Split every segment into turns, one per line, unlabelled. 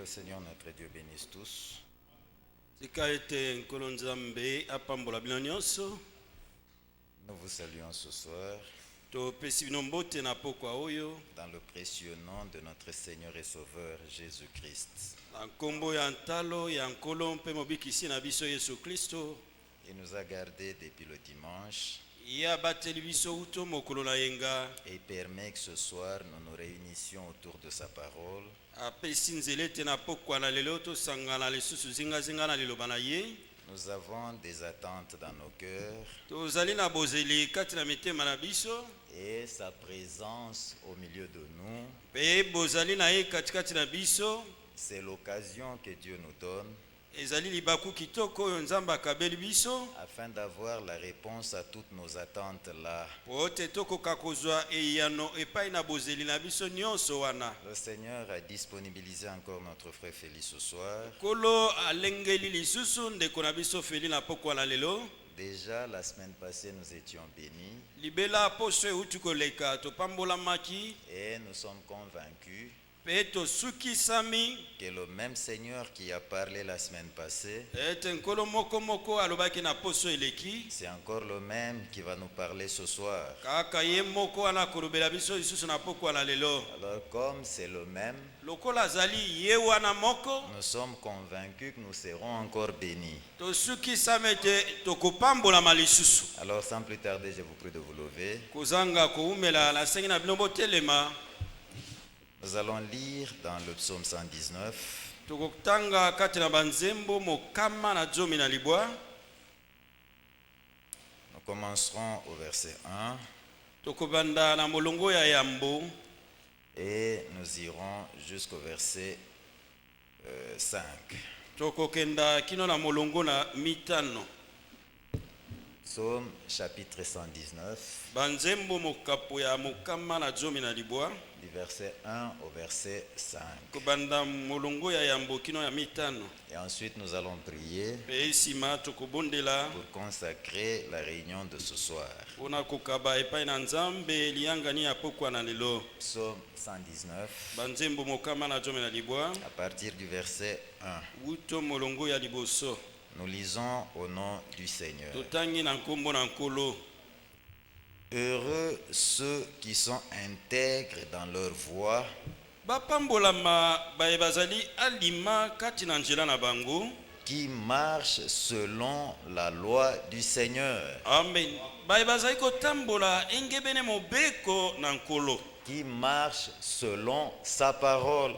le Seigneur notre Dieu bénisse tous.
Nous
Nous vous saluons ce soir
dans
le précieux nom de notre Seigneur et Sauveur Jésus-Christ. Il nous a gardés depuis le dimanche et permet que ce soir nous nous réunissions autour de sa parole. Nous avons des attentes dans nos cœurs et sa présence au milieu de nous. C'est l'occasion que Dieu nous donne afin d'avoir la réponse à toutes nos attentes là. Le Seigneur a disponibilisé encore notre frère Félix ce soir. Déjà la semaine passée nous étions bénis et nous sommes convaincus que le même Seigneur qui a parlé la semaine passée, c'est encore le même qui va nous parler ce soir. Alors comme c'est le même, nous sommes convaincus que nous serons encore bénis. Alors sans plus tarder, je vous prie de vous lever. Nous allons lire dans le psaume 119. Nous commencerons au verset 1 et nous irons jusqu'au verset 5. Psaume chapitre 119, du verset 1 au verset 5. Et ensuite nous allons prier pour consacrer la réunion de ce soir. Psaume 119, à partir du verset 1. Nous lisons au nom du Seigneur. Heureux ceux qui sont intègres dans leur voie, qui marchent selon la loi du Seigneur.
Amen.
Qui marchent selon sa parole.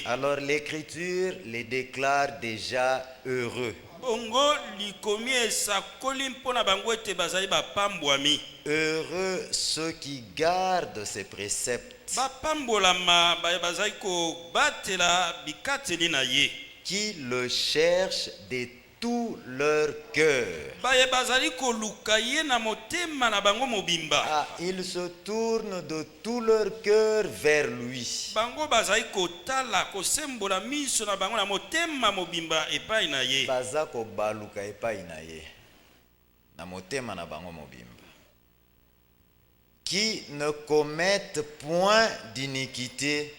Alors l'Écriture les déclare déjà heureux. Heureux ceux qui gardent ses préceptes, qui le cherchent de tout leur cœur. Ils se tournent de tout leur cœur vers lui. Baza ko baluka epai na ye na motema na bango mobimba. Qui ne commettent point d'iniquité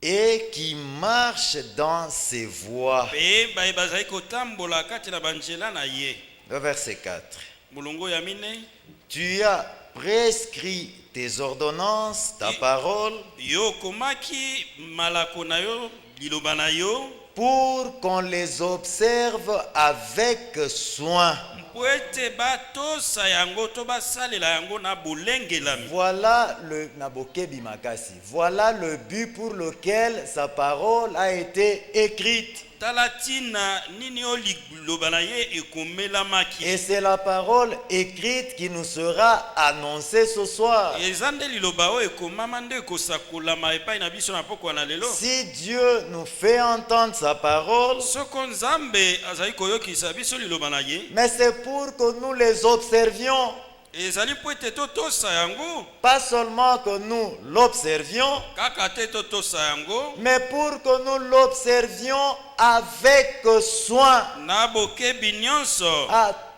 et qui marchent dans ses voies. Le verset 4. Tu as prescrit tes ordonnances, ta parole, pour qu'on les observe avec soin. Voilà le but pour lequel sa parole a été écrite. Et c'est la parole écrite qui nous sera annoncée ce soir. Si Dieu nous fait entendre sa parole, mais c'est pour que nous les observions. Pas seulement que nous l'observions, mais pour que nous l'observions avec soin.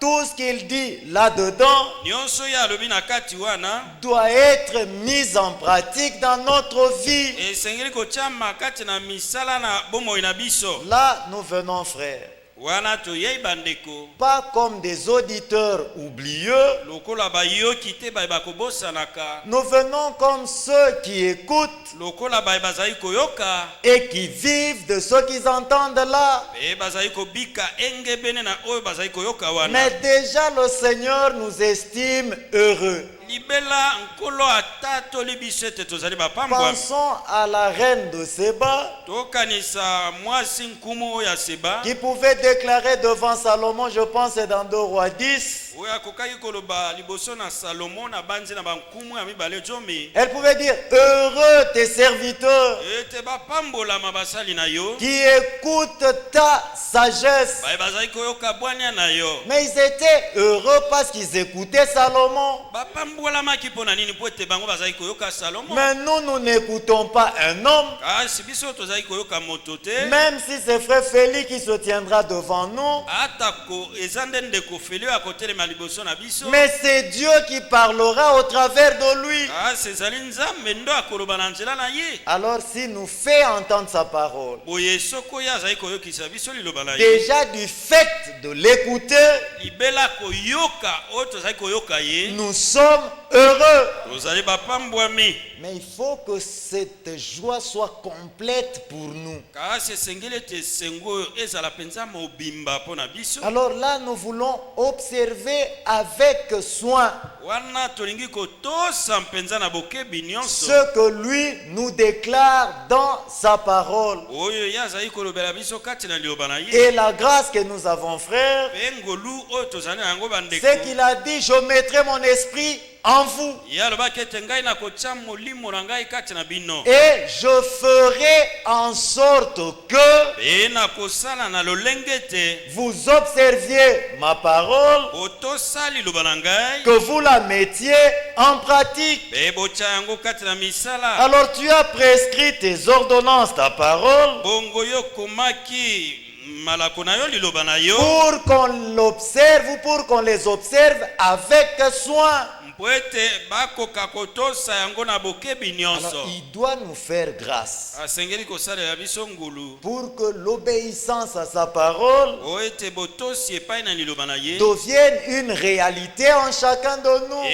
tout ce qu'il dit là-dedans doit être mis en pratique dans notre vie. Là, nous venons, frères, pas comme des auditeurs oublieux. Nous venons comme ceux qui écoutent et qui vivent de ce qu'ils entendent là. Mais déjà le Seigneur nous estime heureux. Pensons à la reine de Séba qui pouvait déclarer devant Salomon, je pense c'est dans 2 Rois 10. Elle pouvait dire, heureux tes serviteurs qui écoutent ta sagesse. Mais ils étaient heureux parce qu'ils écoutaient Salomon. Mais nous n'écoutons pas un homme. Même si c'est frère Félix qui se tiendra devant nous. Mais c'est Dieu qui parlera au travers de lui. Alors si nous fait entendre sa parole, déjà du fait de l'écouter, nous sommes heureux. Mais il faut que cette joie soit complète pour nous. Alors là, nous voulons observer avec soin ce que lui nous déclare dans sa parole. Et la grâce que nous avons, frère, c'est qu'il a dit, je mettrai mon esprit en vous. Et je ferai en sorte que vous observiez ma parole, que vous la mettiez en pratique. Alors tu as prescrit tes ordonnances, ta parole, pour qu'on l'observe ou pour qu'on les observe avec soin. Alors, il doit nous faire grâce pour que l'obéissance à sa parole devienne une réalité en chacun de nous.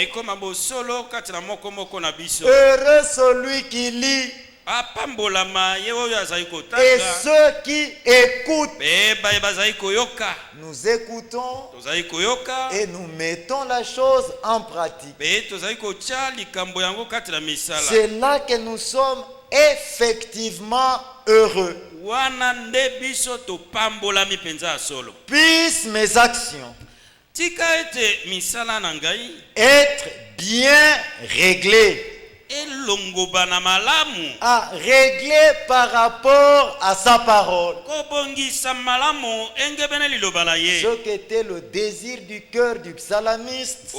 Heureux celui qui lit et ceux qui écoutent. Nous écoutons et nous mettons la chose en pratique. C'est là que nous sommes effectivement heureux. Puissent mes actions être bien réglées, à régler par rapport à sa parole. Ce qui était le désir du cœur du psalamiste,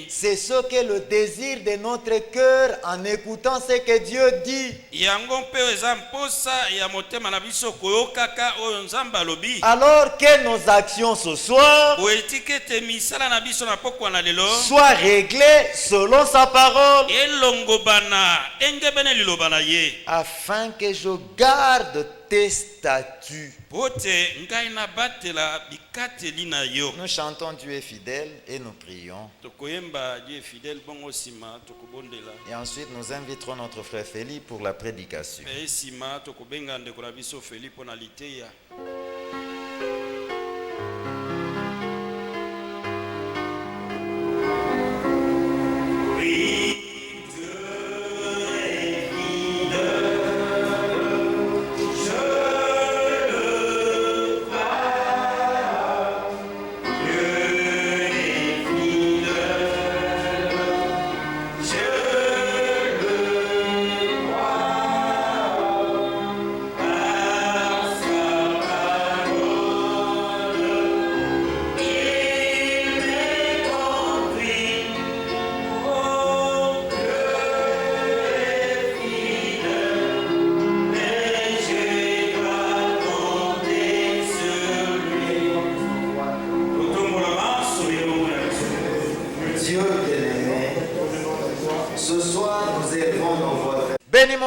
c'est ce qu'est le désir de notre cœur en écoutant ce que Dieu dit. Alors que nos actions ce soir soient réglées selon sa parole, afin que je garde tes statuts. Nous chantons Dieu est fidèle et nous prions. Et ensuite nous inviterons notre frère Félix pour la prédication.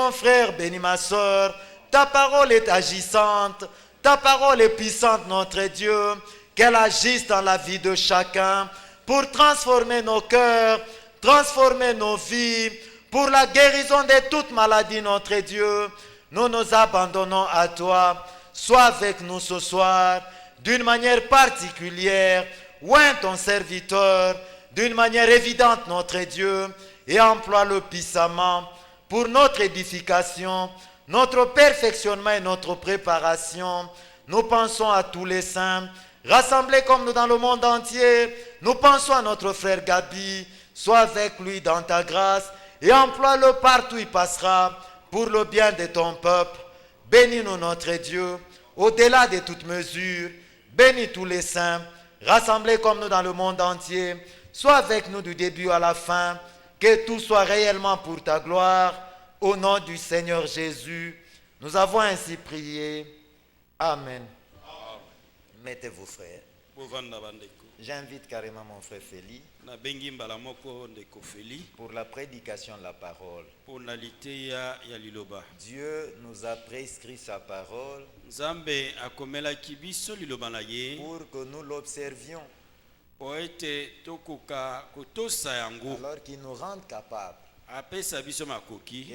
mon frère, bénis ma soeur. Ta parole est agissante. Ta parole est puissante, notre Dieu. Qu'elle agisse dans la vie de chacun pour transformer nos cœurs, transformer nos vies, pour la guérison de toute maladie, notre Dieu. Nous nous abandonnons à toi. Sois avec nous ce soir d'une manière particulière. Oins ton serviteur d'une manière évidente, notre Dieu, et emploie-le puissamment pour notre édification, notre perfectionnement et notre préparation. Nous pensons à tous les saints, rassemblés comme nous dans le monde entier. Nous pensons à notre frère Gabi. Sois avec lui dans ta grâce et emploie-le partout où il passera pour le bien de ton peuple. Bénis-nous, notre Dieu, au-delà de toute mesure. Bénis tous les saints, rassemblés comme nous dans le monde entier. Sois avec nous du début à la fin. Que tout soit réellement pour ta gloire. Au nom du Seigneur Jésus, nous avons ainsi prié. Amen. Mettez-vous, frères. J'invite carrément mon frère Félix pour la prédication de la parole. Dieu nous a prescrit sa parole pour que nous l'observions, alors qu'il nous rende capables. Et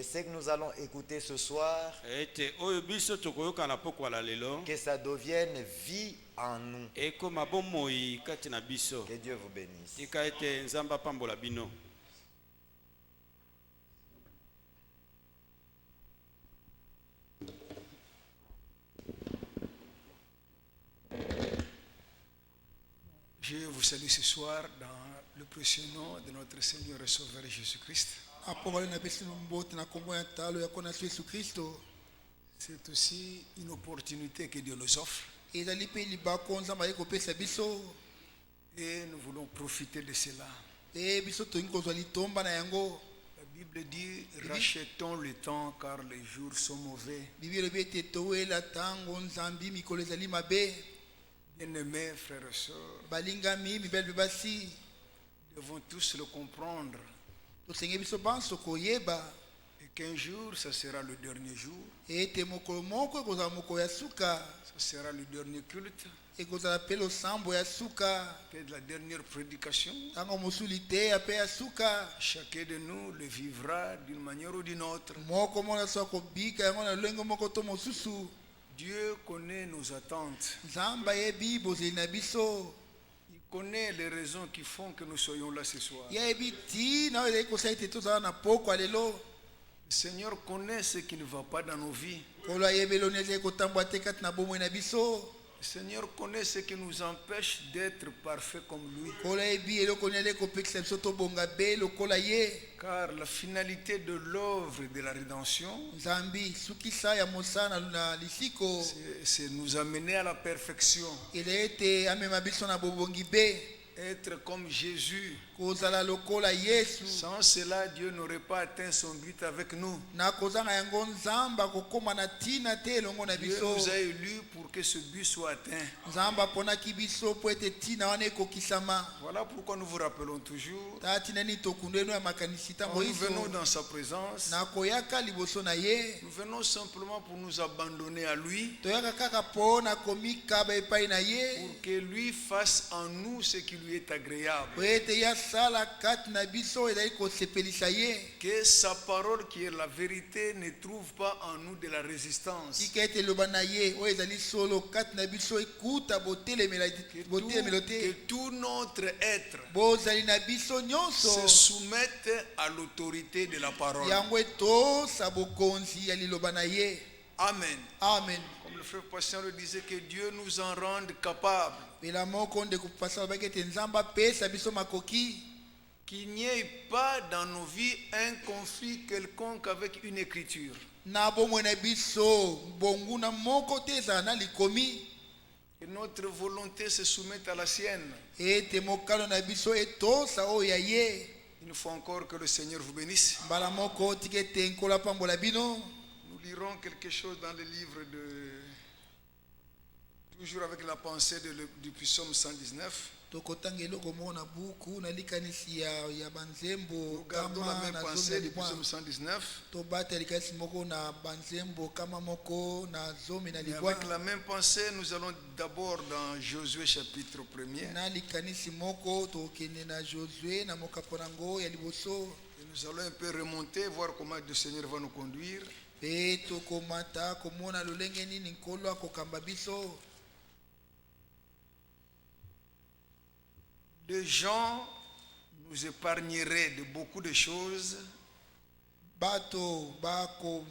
ce que nous allons écouter ce soir, que ça devienne vie en nous. Que Dieu vous bénisse.
Je vous salue ce soir dans le précieux nom de notre Seigneur et Sauveur Jésus-Christ. C'est aussi une opportunité que Dieu nous offre. Et nous voulons profiter de cela. La Bible dit, rachetons le temps car les jours sont mauvais. Bien-aimés frères et sœurs, nous devons tous le comprendre. Et qu'un jour, ça sera le dernier jour. Ça sera le dernier culte. C'est la dernière prédication. Chacun de nous le vivra d'une manière ou d'une autre. Dieu connaît nos attentes. Il connaît les raisons qui font que nous soyons là ce soir. Le Seigneur connaît ce qui ne va pas dans nos vies. Le Seigneur connaît ce qui nous empêche d'être parfaits comme lui. Car la finalité de l'œuvre de la rédemption, c'est nous amener à la perfection. Être comme Jésus. Sans cela, Dieu n'aurait pas atteint son but avec nous. Dieu nous a élus pour que ce but soit atteint. Voilà pourquoi nous vous rappelons toujours. Quand nous venons dans sa présence, nous venons simplement pour nous abandonner à lui, pour que lui fasse en nous ce qui lui est agréable. Que sa parole qui est la vérité ne trouve pas en nous de la résistance. Que tout notre être se soumette à l'autorité de la parole. Amen.
Amen.
Comme le frère Patient le disait, que Dieu nous en rende capables. Qu'il n'y ait pas dans nos vies un conflit quelconque avec une écriture. Que notre volonté se soumette à la sienne. Une fois encore, que le Seigneur vous bénisse. Nous lirons quelque chose dans le livre de... Toujours avec la pensée du psaume 119. tokotangelo komona buku na likanisi ya banzembo
Gardons la même pensée du psaume 119.
tobata likanisi moko na banzembo kama moko na zomi na libwa.
Avec la même pensée, nous allons d'abord dans Josué chapitre 1er.
Na likanisi moko tokende na Josué na mokaponango ya liboso.
Et nous allons un peu remonter, voir comment le Seigneur va nous conduire.
Pe tokomata komona lolenge nini nkolo akokamba biso.
Les gens nous épargneraient de beaucoup de choses.
Bato bako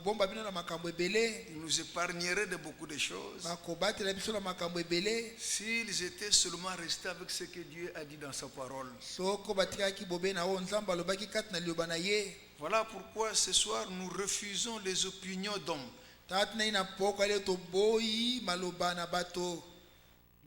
bomba bino na makambo ebele.
Ils nous épargneraient de beaucoup de choses
Bako batela biso na makambo ebele.
s'ils étaient seulement restés avec ce que Dieu a dit dans sa parole.
Soko batikaki bobe na o nzamba lobaki kati na liloba na ye.
Voilà pourquoi ce soir nous refusons les opinions d'hommes.
Tati na ina poko ale to boyi maloba na bato.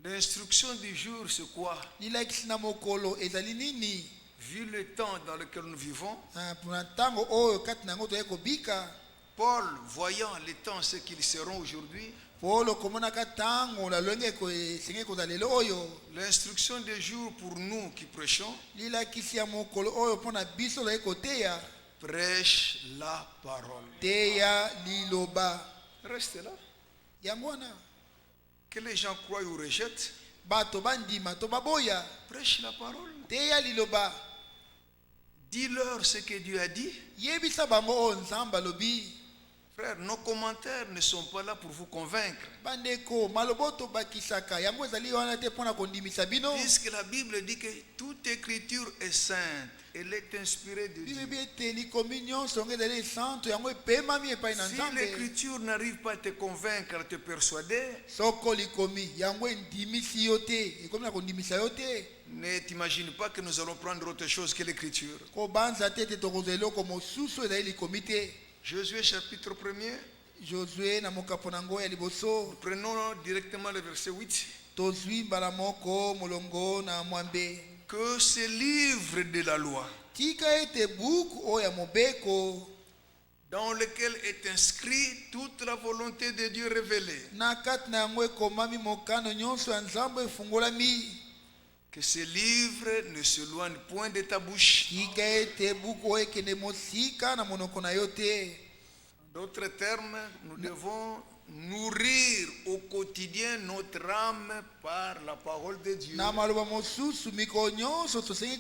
L'instruction du jour, c'est quoi?
Nilakisi na mokolo ezali nini?
Vu le temps dans lequel nous vivons,
Puna tango oyo kati na ngo to ekobika.
Paul, voyant les temps, ce qu'ils seront aujourd'hui,
Polo komonaka tango la longe ko esenge ko zalelo oyo.
l'instruction du jour pour nous qui prêchons,
Nilakisi ya mokolo oyo pona biso la ekoteya.
prêche la parole.
Teya liloba.
Restez là.
Yangwana.
Que les gens croient ou rejettent,
Bato bandima to baboya.
prêche la parole.
Teya liloba.
Dis-leur ce que Dieu a dit.
Yebisa bango o nzamba lobi.
Frères, nos commentaires ne sont pas là pour vous convaincre.
Bandeko maloboto bakisaka yango ezali wana te pona kondimisa bino.
Puisque la Bible dit que toute écriture est sainte, elle est inspirée de Dieu.
Bibi eteli communion songe ezali santo yango epemami epai na
Si
nzambe.
l'écriture n'arrive pas à te convaincre, à te persuader,
Soko likomi yango endimisi yo te ekomi na kondimisa yo te.
ne t'imagine pas que nous allons prendre autre chose que l'écriture.
Kobanza te te tokozela eloko mosusu ezali likomi te.
Josué chapitre 1er,
Josué na mokapo na ngo ya liboso
prenons directement le verset 8.
tozwi mbala moko molongo na mwambe.
Que ce livre de la loi,
Tika ete buku oyo ya mobeko
dans lequel est inscrit toute la volonté de Dieu révélée,
na kati na yango ekomami mokano nyonso ya nzambe efungolami.
que ce livre ne s'éloigne point de ta bouche.
Tika ete buku oyo ekende mosika na monoko na yo te.
En d'autres termes, nous devons nourrir au quotidien notre âme par la parole de Dieu.
Na maloba mosusu mikolo nyonso tosengi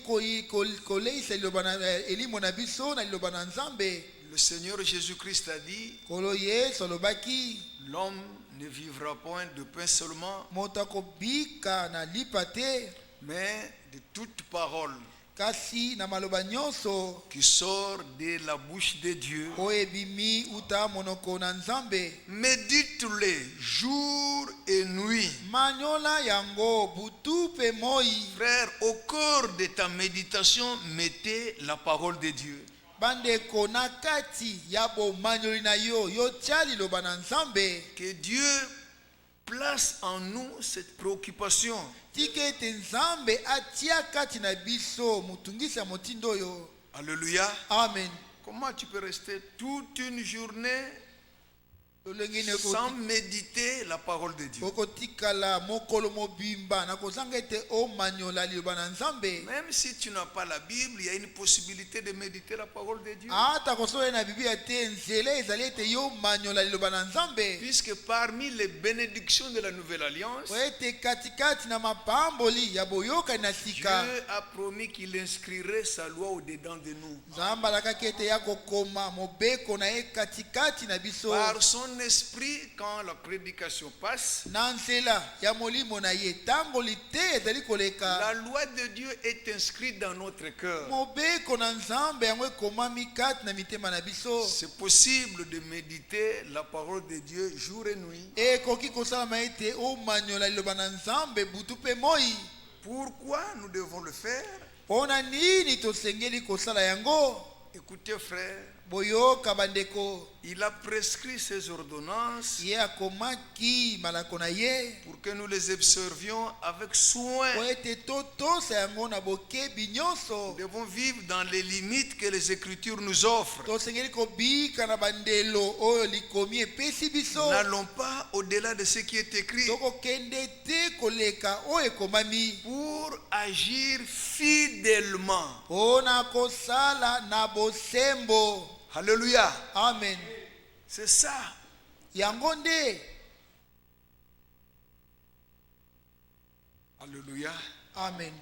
koleisa liloba na elimo na biso na liloba na nzambe.
Le Seigneur Jésus-Christ a dit,
Kolo yesu alobaki
l'homme ne vivra point de pain seulement,
moto akobika na lipa te,
mais de toute parole
kasi na maloba nyonso
qui sort de la bouche de Dieu.
oyo ebimi uta monoko na nzambe.
Médite-les jour et nuit.
Manyola yango butu pe moi.
Frère, au cœur de ta méditation, mettez la parole de Dieu.
Bandeko na kati ya bomanyoli na yo yo tia liloba na nzambe.
Que Dieu place en nous cette préoccupation.
Tika ete nzambe atia kati na biso mutungisi ya motindo oyo.
Alléluia.
Amen.
Comment tu peux rester toute une journée
Lolengine
sans méditer la parole de Dieu?
kokotikala mokolo mobimba na kozanga ete o manyola liloba na nzambe.
Même si tu n'as pas la Bible, il y a une possibilité de méditer la parole de Dieu.
Ata kosola na biblia te nzela ezali ete yo manyola liloba na nzambe.
Puisque parmi les bénédictions de la Nouvelle Alliance,
Po ete katikati na mapamboli ya boyoka na sika.
Dieu a promis qu'il inscrirait sa loi au-dedans de nous.
Nzambe alakaki ete ya kokoma mobeko na ye katikati na biso.
Par son esprit, quand la prédication passe,
Na nzela ya molimo na ye tango lite ezali koleka.
la loi de Dieu est inscrite dans notre cœur.
Mobeko na nzambe yango ekomami kati na mitema na biso.
C'est possible de méditer la parole de Dieu jour et nuit.
Ekoki kosalama ete omanyola liloba na nzambe butu pe moi.
Pourquoi nous devons le faire?
Pona nini tosengeli kosala yango?
Écoutez frère,
boyoka bandeko.
Il a prescrit ces ordonnances
Ye akomaki malako na ye
pour que nous les observions avec soin.
po ete totosa yango na bokebi nyonso.
Nous devons vivre dans les limites que les Écritures nous offrent.
Tosengeli kobika na bandelo oyo likomi epesi biso.
N'allons pas au-delà de ce qui est écrit
Tokokende te koleka oyo ekomami
pour agir fidèlement.
mpona kosala na bosembo.
Alléluia.
Amen.
C'est ça.
Yango nde.
Alléluia.
Amen.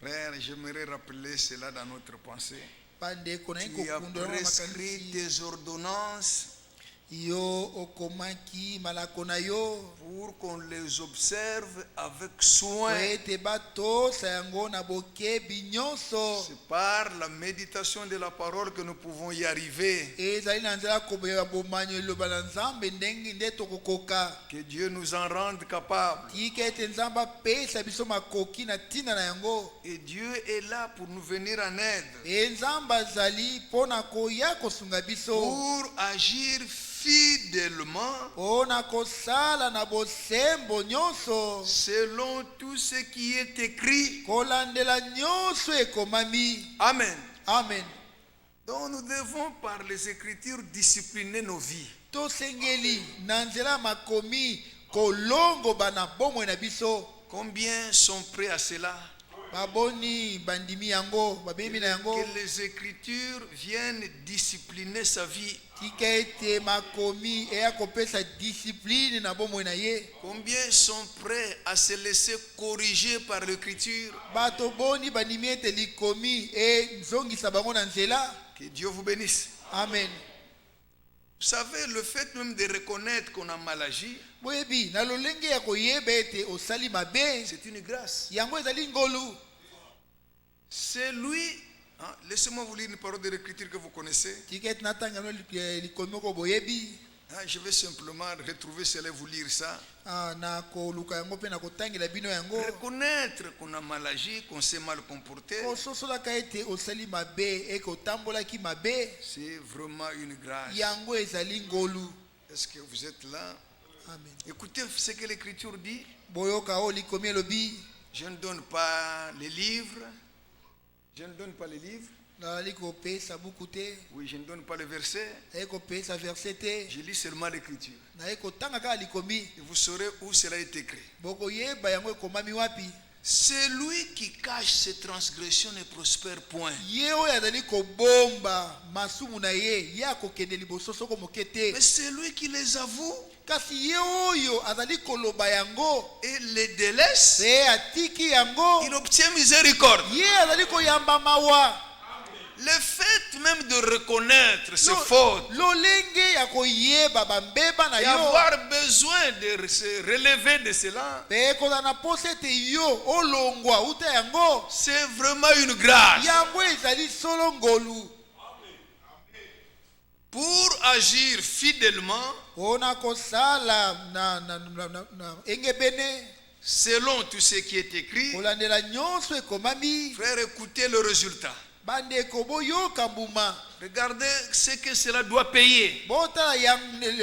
Frère, j'aimerais rappeler cela dans notre pensée.
Bandeko na
Tu as prescrit des ordonnances
yo okomaki malako na yo
pour qu'on les observe avec soin.
ete batosa yango na bokebi nyonso.
C'est par la méditation de la parole que nous pouvons y arriver.
Ezali na nzela koboya bomanyo eloba na Nzambe ndenge nde tokokoka.
Que Dieu nous en rende capables.
Tika ete Nzambe apesa biso makoki na ntina na yango.
Et Dieu est là pour nous venir en aide.
Nzambe azali mpona koya kosunga biso
Pour agir fidèlement
mpona kosala na bosembo nyonso
selon tout ce qui est écrit.
kolandela nyonso ekomami.
Amen.
Amen.
Donc nous devons par les Écritures discipliner nos vies.
Tosengeli na nzela makomi kolongoba na bomoi na biso.
Combien sont prêts à cela?
Baboni bandimi yango babemi na yango.
Que les Écritures viennent discipliner sa vie.
Tika ete makomi eya kopesa discipline na bomoi na ye.
Combien sont prêts à se laisser corriger par l'Écriture?
Bato boni bandimi ete likomi nzongisa bango na nzela.
Que Dieu vous bénisse.
Amen.
Vous savez, le fait même de reconnaître qu'on a mal agi,
Boyebi na lolenge ya koyeba ete osali mabe
c'est une grâce.
yango ezali ngolu.
C'est lui. Hein, laissez-moi vous lire une parole de l'Écriture que vous connaissez.
Tika ete natanga no likomi oko boyebi.
Hein, je vais simplement retrouver cela et vous lire ça.
Na koluka yango pe na kotangela bino yango.
Reconnaître qu'on a mal agi, qu'on s'est mal comporté,
Ososolaka ete osali mabe eke otambolaki mabe
c'est vraiment une grâce.
yango ezali ngolu.
Est-ce que vous êtes là?
Amen.
Écoutez ce que l'Écriture dit.
Boyoka o likomi elobi
Je ne donne pas les livres. Je ne donne pas les livres.
nalali kopesa buku te,
Oui, je ne donne pas les versets.
naye kopesa verset te,
Je lis seulement l'Écriture.
naye kotanga kaka likomi.
Et vous saurez où cela est écrit.
Bokoyeba yango ekomami wapi.
Celui qui cache ses transgressions ne prospère point.
Ye oyo azali kobomba masumu na ye ye akokende liboso soko moke te.
Mais celui qui les avoue
Kasi ye oyo azali koloba yango
et les délaisse,
pe atiki yango
il obtient miséricorde.
ye azali koyamba mawa.
Le fait même de reconnaître ses fautes
lolenge ya koyeba bambeba na
et
yo
avoir besoin de se relever de cela,
pe kozala na posa ete yo olongwa uta yango
c'est vraiment une grâce.
yango ezali solo ngolu.
Pour agir fidèlement
Mpona kosala na engebene
selon tout ce qui est écrit,
kolandela nyonso ekomami.
frère, écoutez le résultat.
Bandeko boyoka mbuma
Regardez ce que cela doit payer.
botala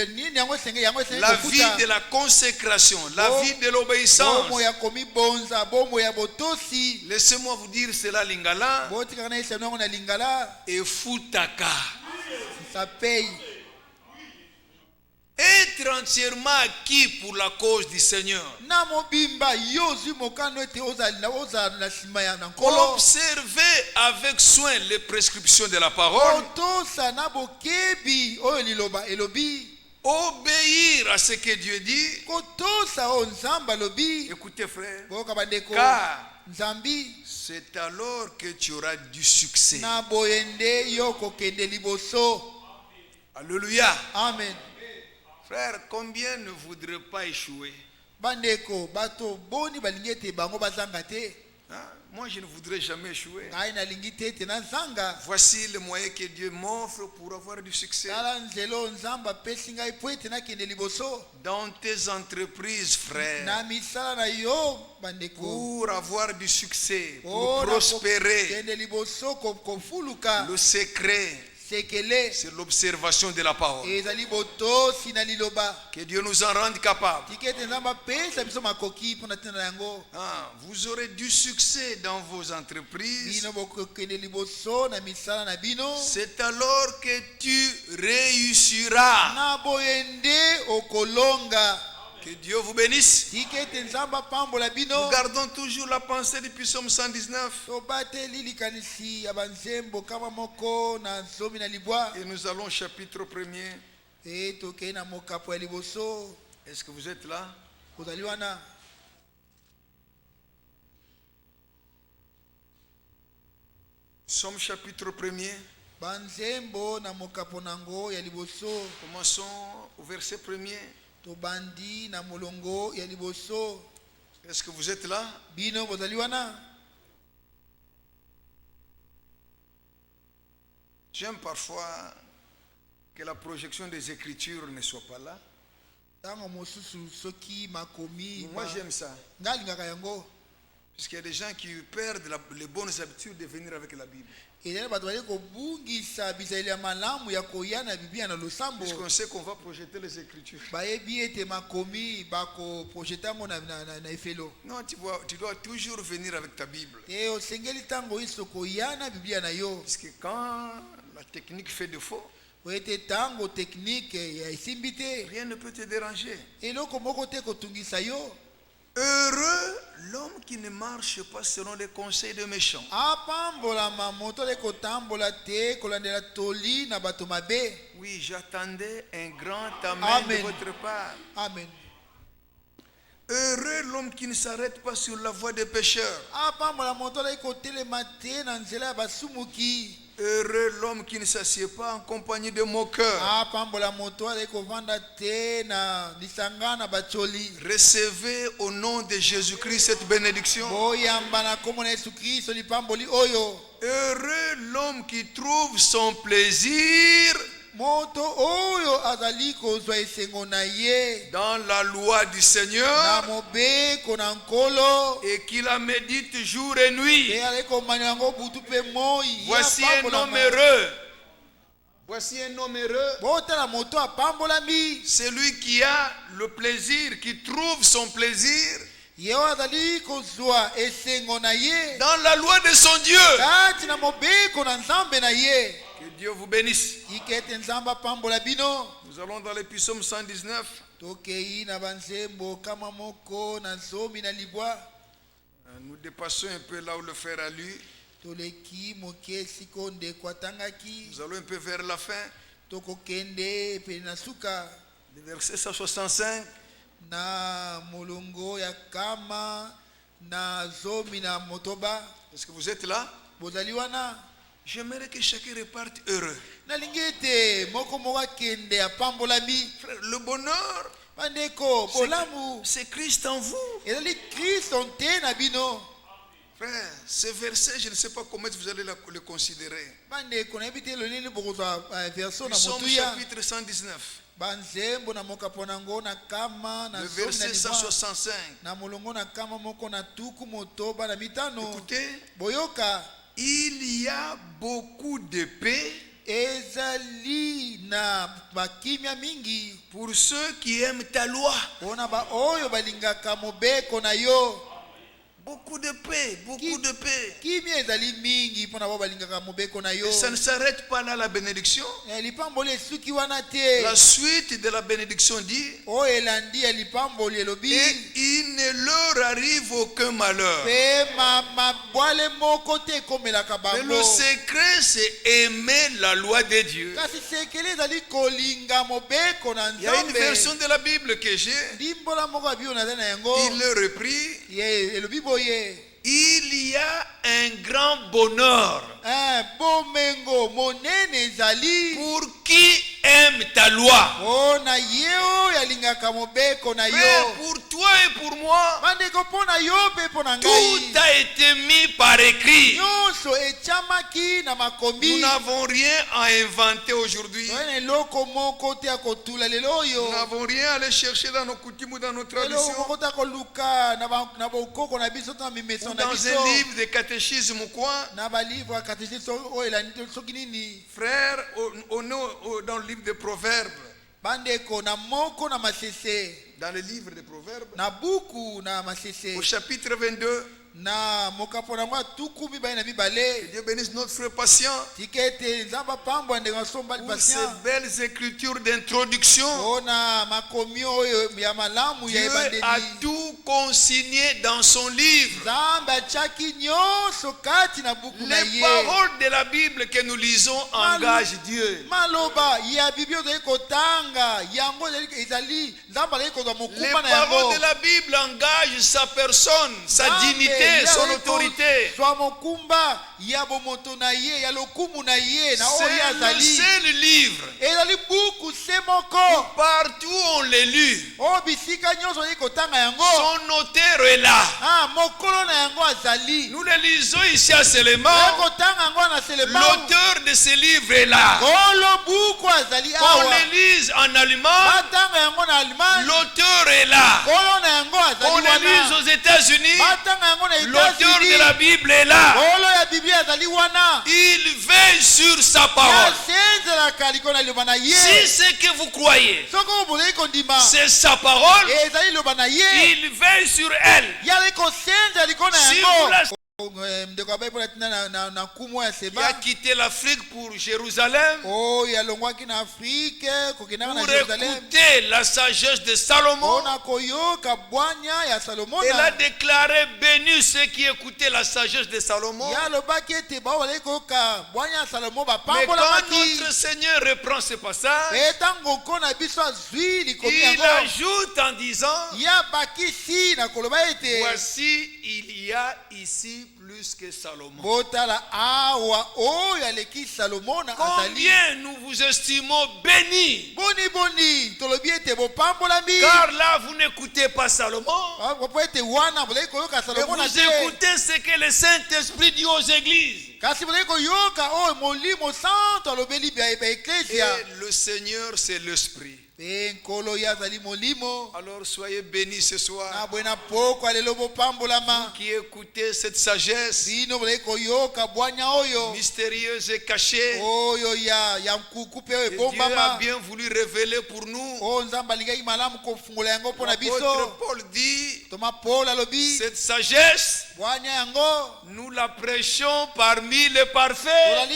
nini yango esenge
La vie de la consécration, la vie de l'obéissance.
bomo ya komibonza bomo ya botosi.
Laissez-moi vous dire cela lingala.
Botikaka na eseno yango na lingala
Et futaka.
ça paye.
Être entièrement acquis pour la cause du Seigneur.
Na mobimba yo zwi mokano ete ozala na nsima ya na nkolo.
Observez avec soin les prescriptions de la parole.
Otosa na bokebi oyo liloba elobi.
Obéir à ce que Dieu dit.
Kotosa o nzambe alobi.
Écoutez frère,
Boyoka bandeko
car
nzambi
c'est alors que tu auras du succès.
na boyende yo kokende liboso.
Alléluia.
Amen.
Frère, combien ne voudraient pas échouer?
Bandeko bato boni balingi ete bango bazanga te.
Hein? Moi, je ne voudrais jamais échouer.
Ngai nalingi te ete nazanga.
Voici le moyen que Dieu m'offre pour avoir du succès.
Tala nzelo nzambe apesi ngai po ete nakende liboso.
Dans tes entreprises, frère,
Na misala na yo bandeko.
pour avoir du succès,
Oh,
pour prospérer,
kende liboso kofuluka.
le secret, C'est l'observation de la parole. Que Dieu nous en rende capables. Vous aurez du succès dans vos entreprises. C'est alors que tu réussiras. Que Dieu vous bénisse. Nous gardons toujours la pensée du psaume 119. Et nous allons au chapitre 1er. Est-ce que vous êtes là? Psaume chapitre 1er. Commençons au verset 1er. Est-ce que vous êtes là? J'aime parfois que la projection des Écritures ne soit pas là. Moi j'aime ça. Parce qu'il y a des gens qui perdent les bonnes habitudes de venir avec la Bible. Puisqu'on sait qu'on va projeter les Écritures. Non, tu dois toujours venir avec ta Bible. Parce que quand la technique fait défaut, rien ne peut te déranger. Heureux l'homme qui ne marche pas selon les conseils des méchants. Oui, j'attendais un grand amen de votre part.
Amen.
Heureux l'homme qui ne s'arrête pas sur la voie des pécheurs. Heureux l'homme qui ne s'assied pas en compagnie de moqueurs. Recevez au nom de Jésus-Christ cette bénédiction. Heureux l'homme qui trouve son plaisir dans la loi du Seigneur et qui la médite jour et nuit. Voici un homme heureux. Voici un homme heureux. Celui qui a le plaisir, qui trouve son plaisir dans la loi de son Dieu. Que Dieu vous bénisse. Nous allons dans le psaume 119. Nous dépassons un peu là où le frère a lu. Nous allons un peu vers la fin. Le verset 165. Est-ce que vous êtes là? J'aimerais que chacun reparte heureux. Frère, le bonheur, c'est Christ en vous. Frère, ce verset, je ne sais pas comment vous allez le considérer. Psaume chapitre 119. Le verset 165. Écoutez. Il y a beaucoup de paix pour ceux qui aiment ta loi. Beaucoup de paix, beaucoup de paix. Et ça ne s'arrête pas là, la bénédiction. La suite de la bénédiction dit: et il ne leur arrive aucun malheur. Mais le secret, c'est aimer la loi de Dieu. Il y a une version de la Bible que j'ai. Il le reprit. Il y a un grand bonheur pour qui aime ta loi. Frère, pour toi et pour moi, tout a été mis par écrit. Nous n'avons rien à inventer aujourd'hui. Nous n'avons rien à aller chercher dans nos coutumes ou dans nos traditions. Ou dans un livre de catéchisme ou quoi. Frère, dans le livre des Proverbes. Dans le livre des Proverbes, au chapitre 22, que Dieu bénisse notre frère patient pour ces belles écritures d'introduction. Dieu a tout consigné dans son livre. Les paroles de la Bible que nous lisons engagent Dieu. Les paroles de la Bible engagent sa personne, sa dignité, son autorité. C'est le seul livre. Partout on les lit. Son auteur est là. Nous le lisons ici à Séléma. L'auteur de ce livre est là. Qu'on le lise en allemand, l'auteur est là. Qu'on le lise aux États-Unis, l'auteur de la Bible est là. Il veille sur sa parole. Si ce que vous croyez, c'est sa parole, il veille sur elle. Si vous la qui a quitté l'Afrique pour Jérusalem pour écouter la sagesse de Salomon. Elle a déclaré béni ceux qui écoutaient la sagesse de Salomon. Mais quand notre Seigneur reprend ce passage, il ajoute en disant, voici il y a ici plus que Salomon. Combien nous vous estimons bénis. Car là vous n'écoutez pas Salomon, mais vous écoutez ce que le Saint-Esprit dit aux églises. Et le Seigneur c'est l'Esprit. Alors soyez bénis ce soir. Vous qui écoutez cette sagesse mystérieuse et cachée que Dieu a bien voulu révéler pour nous. L'apôtre Paul dit, cette sagesse, nous la prêchons parmi les parfaits.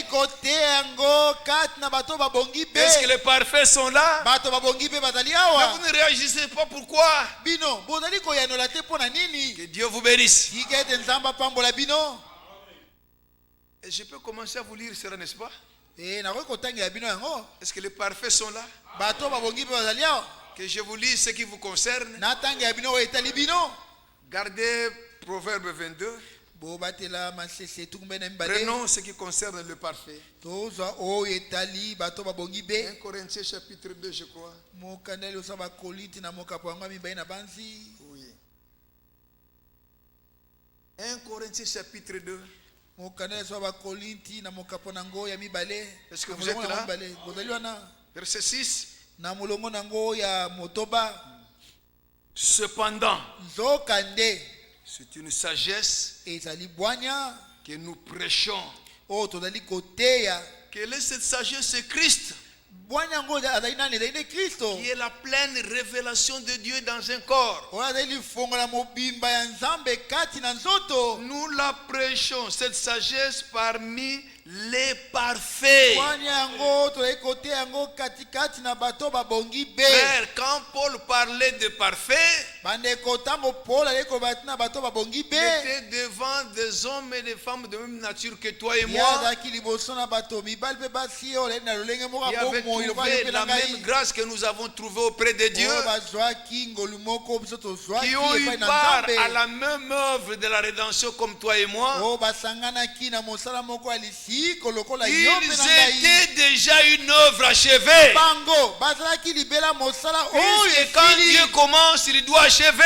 Est-ce que les parfaits sont là? Mais vous ne réagissez pas, pourquoi? Que Dieu vous bénisse. Et je peux commencer à vous lire cela, n'est-ce pas? Est-ce que les parfaits sont là? Que je vous lise ce qui vous concerne. Gardez Proverbe 22. Prenons ce qui concerne le parfait. 1 Corinthiens chapitre 2, je crois. Oui. 1 Corinthiens chapitre 2. Est-ce que vous êtes là? Verset 6. Cependant, c'est une sagesse que nous prêchons. Quelle est cette sagesse? C'est Christ, qui est la pleine révélation de Dieu dans un corps. Nous la prêchons, cette sagesse, parmi les parfaits. Frère, quand Paul parlait de parfaits, il était devant des hommes et des femmes de même nature que toi et moi, qui avaient trouvé la même grâce que nous avons trouvée auprès de Dieu, qui ont eu part à la même œuvre de la rédemption comme toi et moi. Ils étaient déjà une œuvre achevée. Et quand Dieu commence, il doit achevé.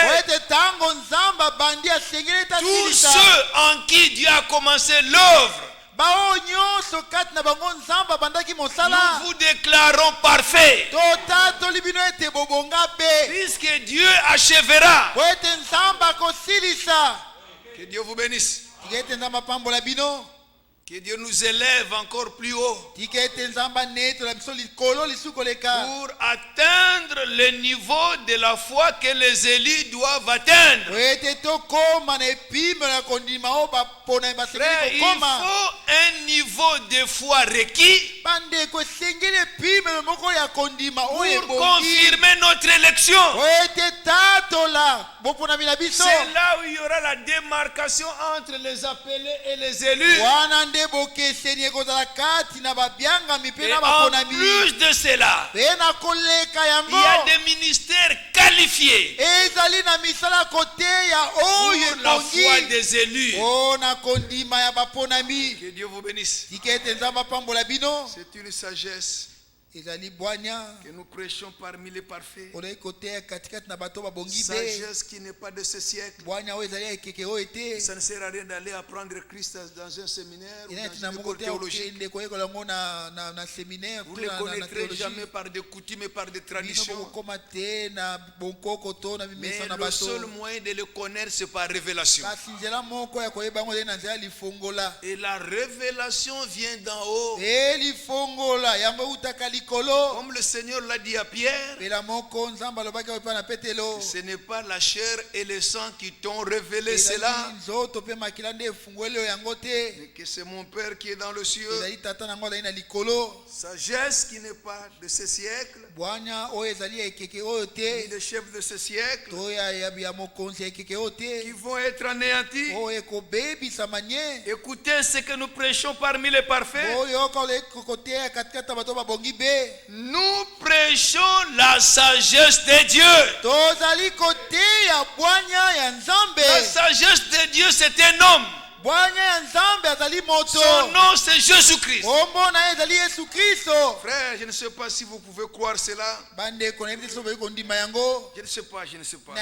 Tous ceux en qui Dieu a commencé l'œuvre, nous vous déclarons parfait. Puisque Dieu achèvera. Que Dieu vous bénisse. Que Dieu nous élève encore plus haut pour atteindre le niveau de la foi que les élus doivent atteindre. Frère, il faut un niveau de foi requis pour confirmer notre élection. C'est là où il y aura la démarcation entre les appelés et les élus. Et en plus de cela, il y a des ministères qualifiés pour la foi des élus. Que Dieu vous bénisse. C'est une sagesse que nous prêchons parmi les parfaits. Sagesse qui n'est pas de ce siècle. Ça ne sert à rien d'aller apprendre Christ dans un séminaire ou dans une école théologique. Vous ne les connaîtrez jamais par des coutumes et par des traditions. Mais le seul moyen de le connaître, c'est par révélation. Et la révélation vient d'en haut. Comme le Seigneur l'a dit à Pierre, ce n'est pas la chair et le sang qui t'ont révélé cela, mais que c'est mon Père qui est dans le ciel. Sagesse qui n'est pas de ce siècle, ni le chef de ce siècle, qui vont être anéantis. Écoutez ce que nous prêchons parmi les parfaits. Nous prêchons la sagesse de Dieu. La sagesse de Dieu, c'est un homme. Son nom, c'est Jésus-Christ. Frère, je ne sais pas si vous pouvez croire cela. Je ne sais pas, je ne sais pas.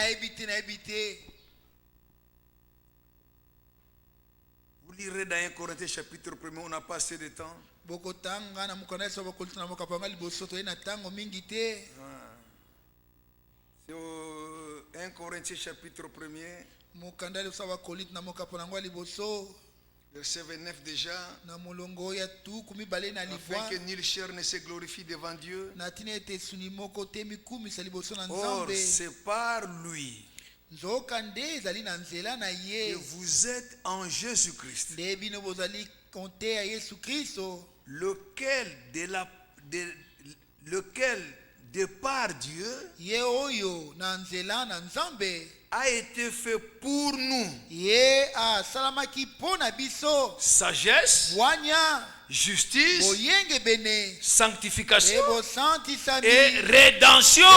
Vous lirez dans 1 Corinthiens chapitre 1, on n'a pas assez de temps. C'est 1 Corinthiens chapitre 1, verset 29 déjà. Afin que nulle chair ne se glorifie devant Dieu. Or, c'est par lui que vous êtes en Jésus-Christ, lequel de par Dieu a été fait pour nous. Sagesse, justice, sanctification et rédemption.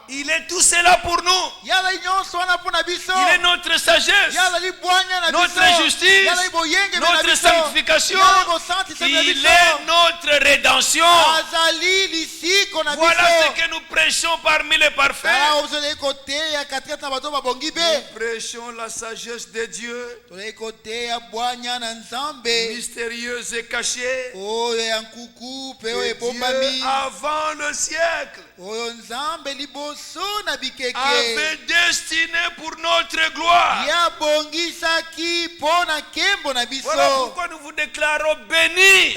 Il est tout cela pour nous. Il est notre sagesse, notre justice, notre sanctification. Il est notre rédemption. Voilà ce que nous prêchons parmi les parfaits. Nous prêchons la sagesse de Dieu, mystérieuse et cachée, que Dieu, avant le siècle, avait destiné pour notre gloire. Voilà pourquoi nous vous déclarons bénis.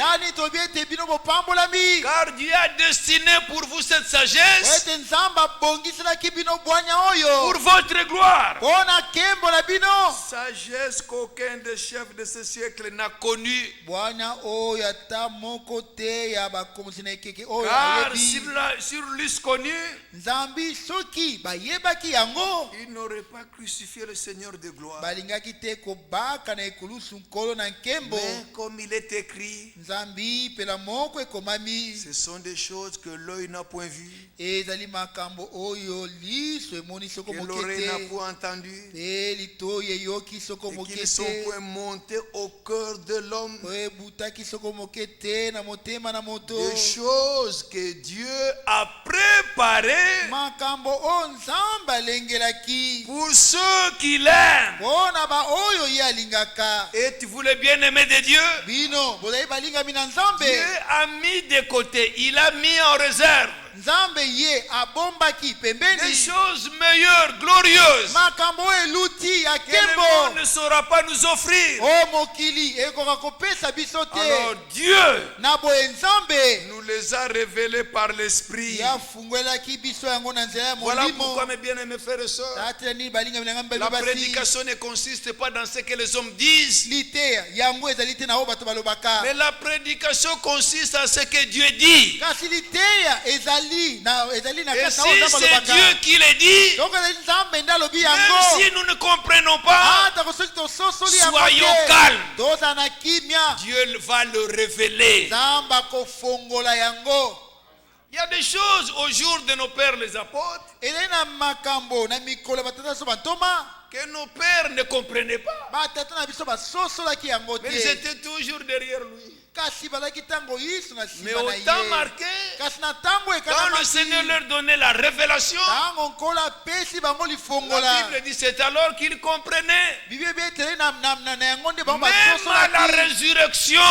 Car Dieu a destiné pour vous cette sagesse pour votre gloire. Sagesse qu'aucun des chefs de ce siècle n'a connue. Car sur l'us connu, il n'aurait pas crucifié le Seigneur de gloire. Mais comme il est écrit, ce sont des choses que l'œil n'a point vues, que l'oreille n'a point entendues, et qui ne sont point montées au cœur de l'homme. Des choses que Dieu a préparées préparé
makambo o nzambe alengelaki
pour ceux qui l'aiment.
mpona baoyo ye alingaka.
Et vous les bien-aimés de Dieu,
bino bozali balingami na nzambe.
Dieu a mis de côté, il a mis en réserve
nzambe ye abombaki
des
pembeni
choses meilleures, glorieuses,
makambo oyo eluti ya
que le monde
nkembo
ne saura pas nous offrir.
o mokili ekoka kopesa biso
Alors
te.
Dieu
na boye nzambe
nous les a révélés par l'Esprit.
yafungwelaki biso yango na nzela ya
Voilà pourquoi,
molimo.
mes bien-aimés frères et sœurs,
tatela nini balingami na ngambi
la
basi
prédication ne consiste pas dans ce que les hommes disent,
liteya yango ezali te na oyo bato balobaka,
mais la prédication consiste à ce que Dieu dit.
kasi liteya ezali na
Et
kati na
si
oyo nzambe
c'est
alobaka.
Dieu qui le dit,
donc ezali nzambe nde alobi
même
yango
si nous ne comprenons pas,
ata ko soki tososoli yango
soyons
te
calmes.
toza na kimia,
Dieu va le révéler.
nzambe akofongola yango.
Il y a des choses au jour de nos pères les apôtres
ezali na makambo na mikolo ya batata biso bantoma
que nos pères ne comprenaient pas.
batata na biso basosolaki yango
Mais ils
te,
étaient toujours derrière lui.
kasi bazalaki ntango yiso na
Mais
nsima
au
na
temps
ye.
marqué,
kasi na ntango
quand le Seigneur leur donnait la révélation,
ntango nkolo apesi bango
la
lifongola,
Bible dit c'est alors qu'ils comprenaient.
bible ebeteli na yango nde bango
Même à la
basosolaki.
résurrection,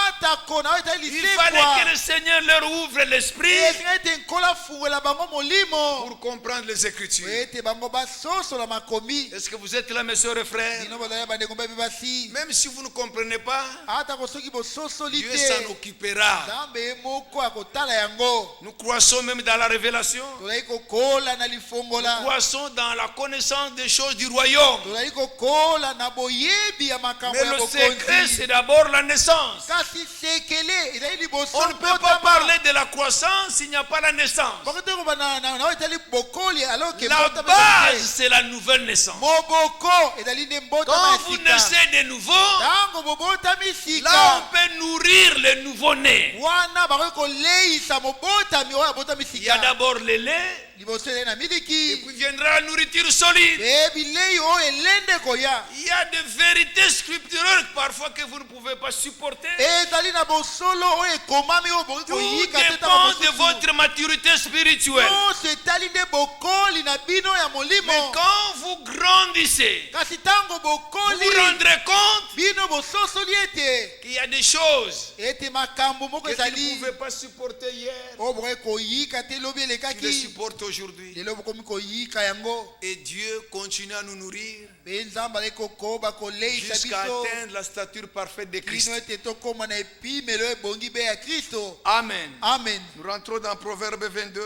ata kona oyo etali
il fallait que
lisekwa
le Seigneur leur ouvre l'esprit
elinga ete nkolo afungola bango molimo
pour comprendre les Écritures.
ete bango basosola makomi.
Est-ce que vous êtes là, mes sœurs et frères?
bino bozali bandeko mpe basi,
Même si vous ne comprenez pas,
ata ko soki bososoli
Dieu
te
s'en occupera.
nzambe ye moko akotala yango.
Nous croissons même dans la révélation.
tozali kokola na
Nous
lifongola,
croissons dans la connaissance des choses du royaume.
tozali kokola na boyebi ya makambo
Mais
ya
le secret,
bokonzi.
c'est d'abord la naissance.
kasi sekele ezali liboso
On ne peut pas parler de la croissance s'il n'y a pas la naissance.
bakote koba na oyo etali bokoli alors que
La base, c'est la nouvelle naissance.
moboko ezali nde mbotama
Quand
ya
vous
sika.
naissez de nouveau,
ntango bobotami
là
sika
on peut nourrir le nouveau-né.
wana bakoki koleisa mobotami oyo abotami
Il y a
sika.
d'abord le lait,
liboso ezali na
et
miliki
puis viendra la nourriture solide.
e bilei oyo elende koya.
Il y a des vérités scripturales parfois que vous ne pouvez pas supporter.
ezali na bosolo oyo ekomami oyo bokoki
Tout
koyika te
dépend de
ntango
votre maturité spirituelle.
nyonso etali nde bokoli na bino ya
Mais
molimo.
quand vous grandissez,
kasi ntango
vous
bokoli
vous rendrez compte
bino bososoli ete
qu'il y a des choses
ete makambo moko
que tu ne
ezali
pouvais pas supporter hier.
oyo bokoki koyika te lobi
Tu les
elekaki
supportes aujourd'hui.
lelo bokomi koyika yango.
Et Dieu continue à nous nourrir
mpe nzambe aleki kokoba koleisa
jusqu'à
biso
atteindre la stature parfaite de Christ.
bino ete tokóma na epimelo ebongi be ya kristo.
Amen.
amen.
Nous rentrons dans Proverbe 22,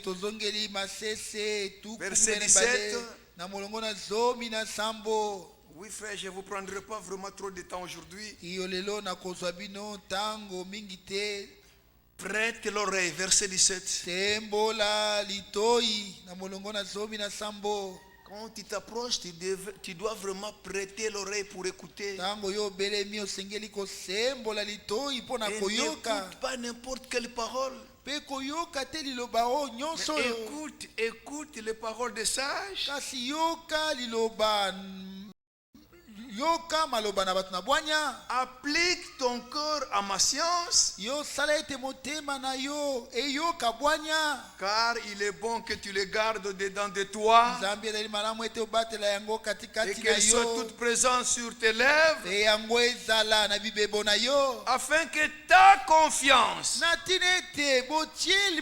tozongeli masese
Verset 17.
tukumibale na molongo na zomi na sambo.
Oui frère, je ne vous prendrai pas vraiment trop de temps aujourd'hui.
iyo lelo nakozwa bino ntango mingi te.
Prête l'oreille, verset 17.
sembola litoi na molongo na zomi na sambo.
Quand tu t'approches, tu dois vraiment prêter l'oreille pour écouter.
ntango yo obelemi osengeli kosembola litoi mpo na
Et
koyoka
n'écoute pas n'importe quelle parole.
mpe koyoka te liloba oyo nyonso oyo.
Écoute les paroles des sages.
kasi yoka liloba yoka maloba na bato na bwanya.
Applique ton cœur à ma science,
yo sala ete motema na yo eyoka bwanya.
car il est bon que tu les gardes dedans de toi
nzambe ezali malamu ete obatela yango
et
katikati na
qu'elles soient
yo
toutes présentes sur tes lèvres,
mpe yango ezala na bibebo na yo
afin que ta confiance
na ntina ete botie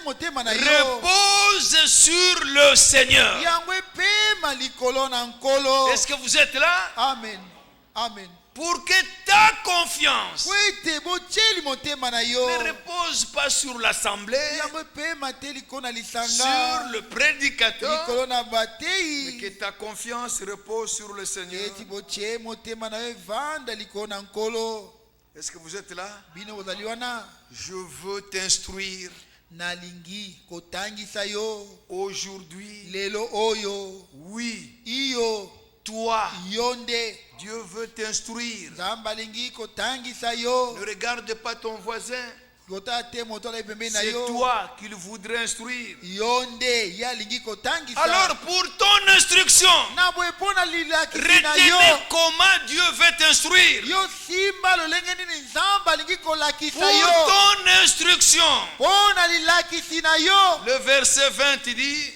motema na yo
repose sur le Seigneur.
yango epema likolo na nkolo.
Est-ce que vous êtes là?
amen amen.
Pour que ta confiance
po ete botieli motema na yo
ne repose pas sur l'assemblée,
yango epema te likolo na
sur
lisanga
le prédicateur,
likolo na
mais
batei.
que ta confiance repose sur le Seigneur.
eti botie motema na yo evanda likolo na nkolo.
Est-ce que vous êtes là?
bino bozali wana.
Je veux t'instruire
nalingi kotangisa yo
aujourd'hui.
lelo oyo.
Oui,
iyo
toi,
yo nde
Dieu veut t'instruire.
nzambe alingi kotangisa yo.
Ne regarde pas ton voisin. C'est toi qu'il voudrait instruire. Alors pour ton instruction, retenez comment Dieu veut t'instruire. Pour ton instruction, le verset 20 dit,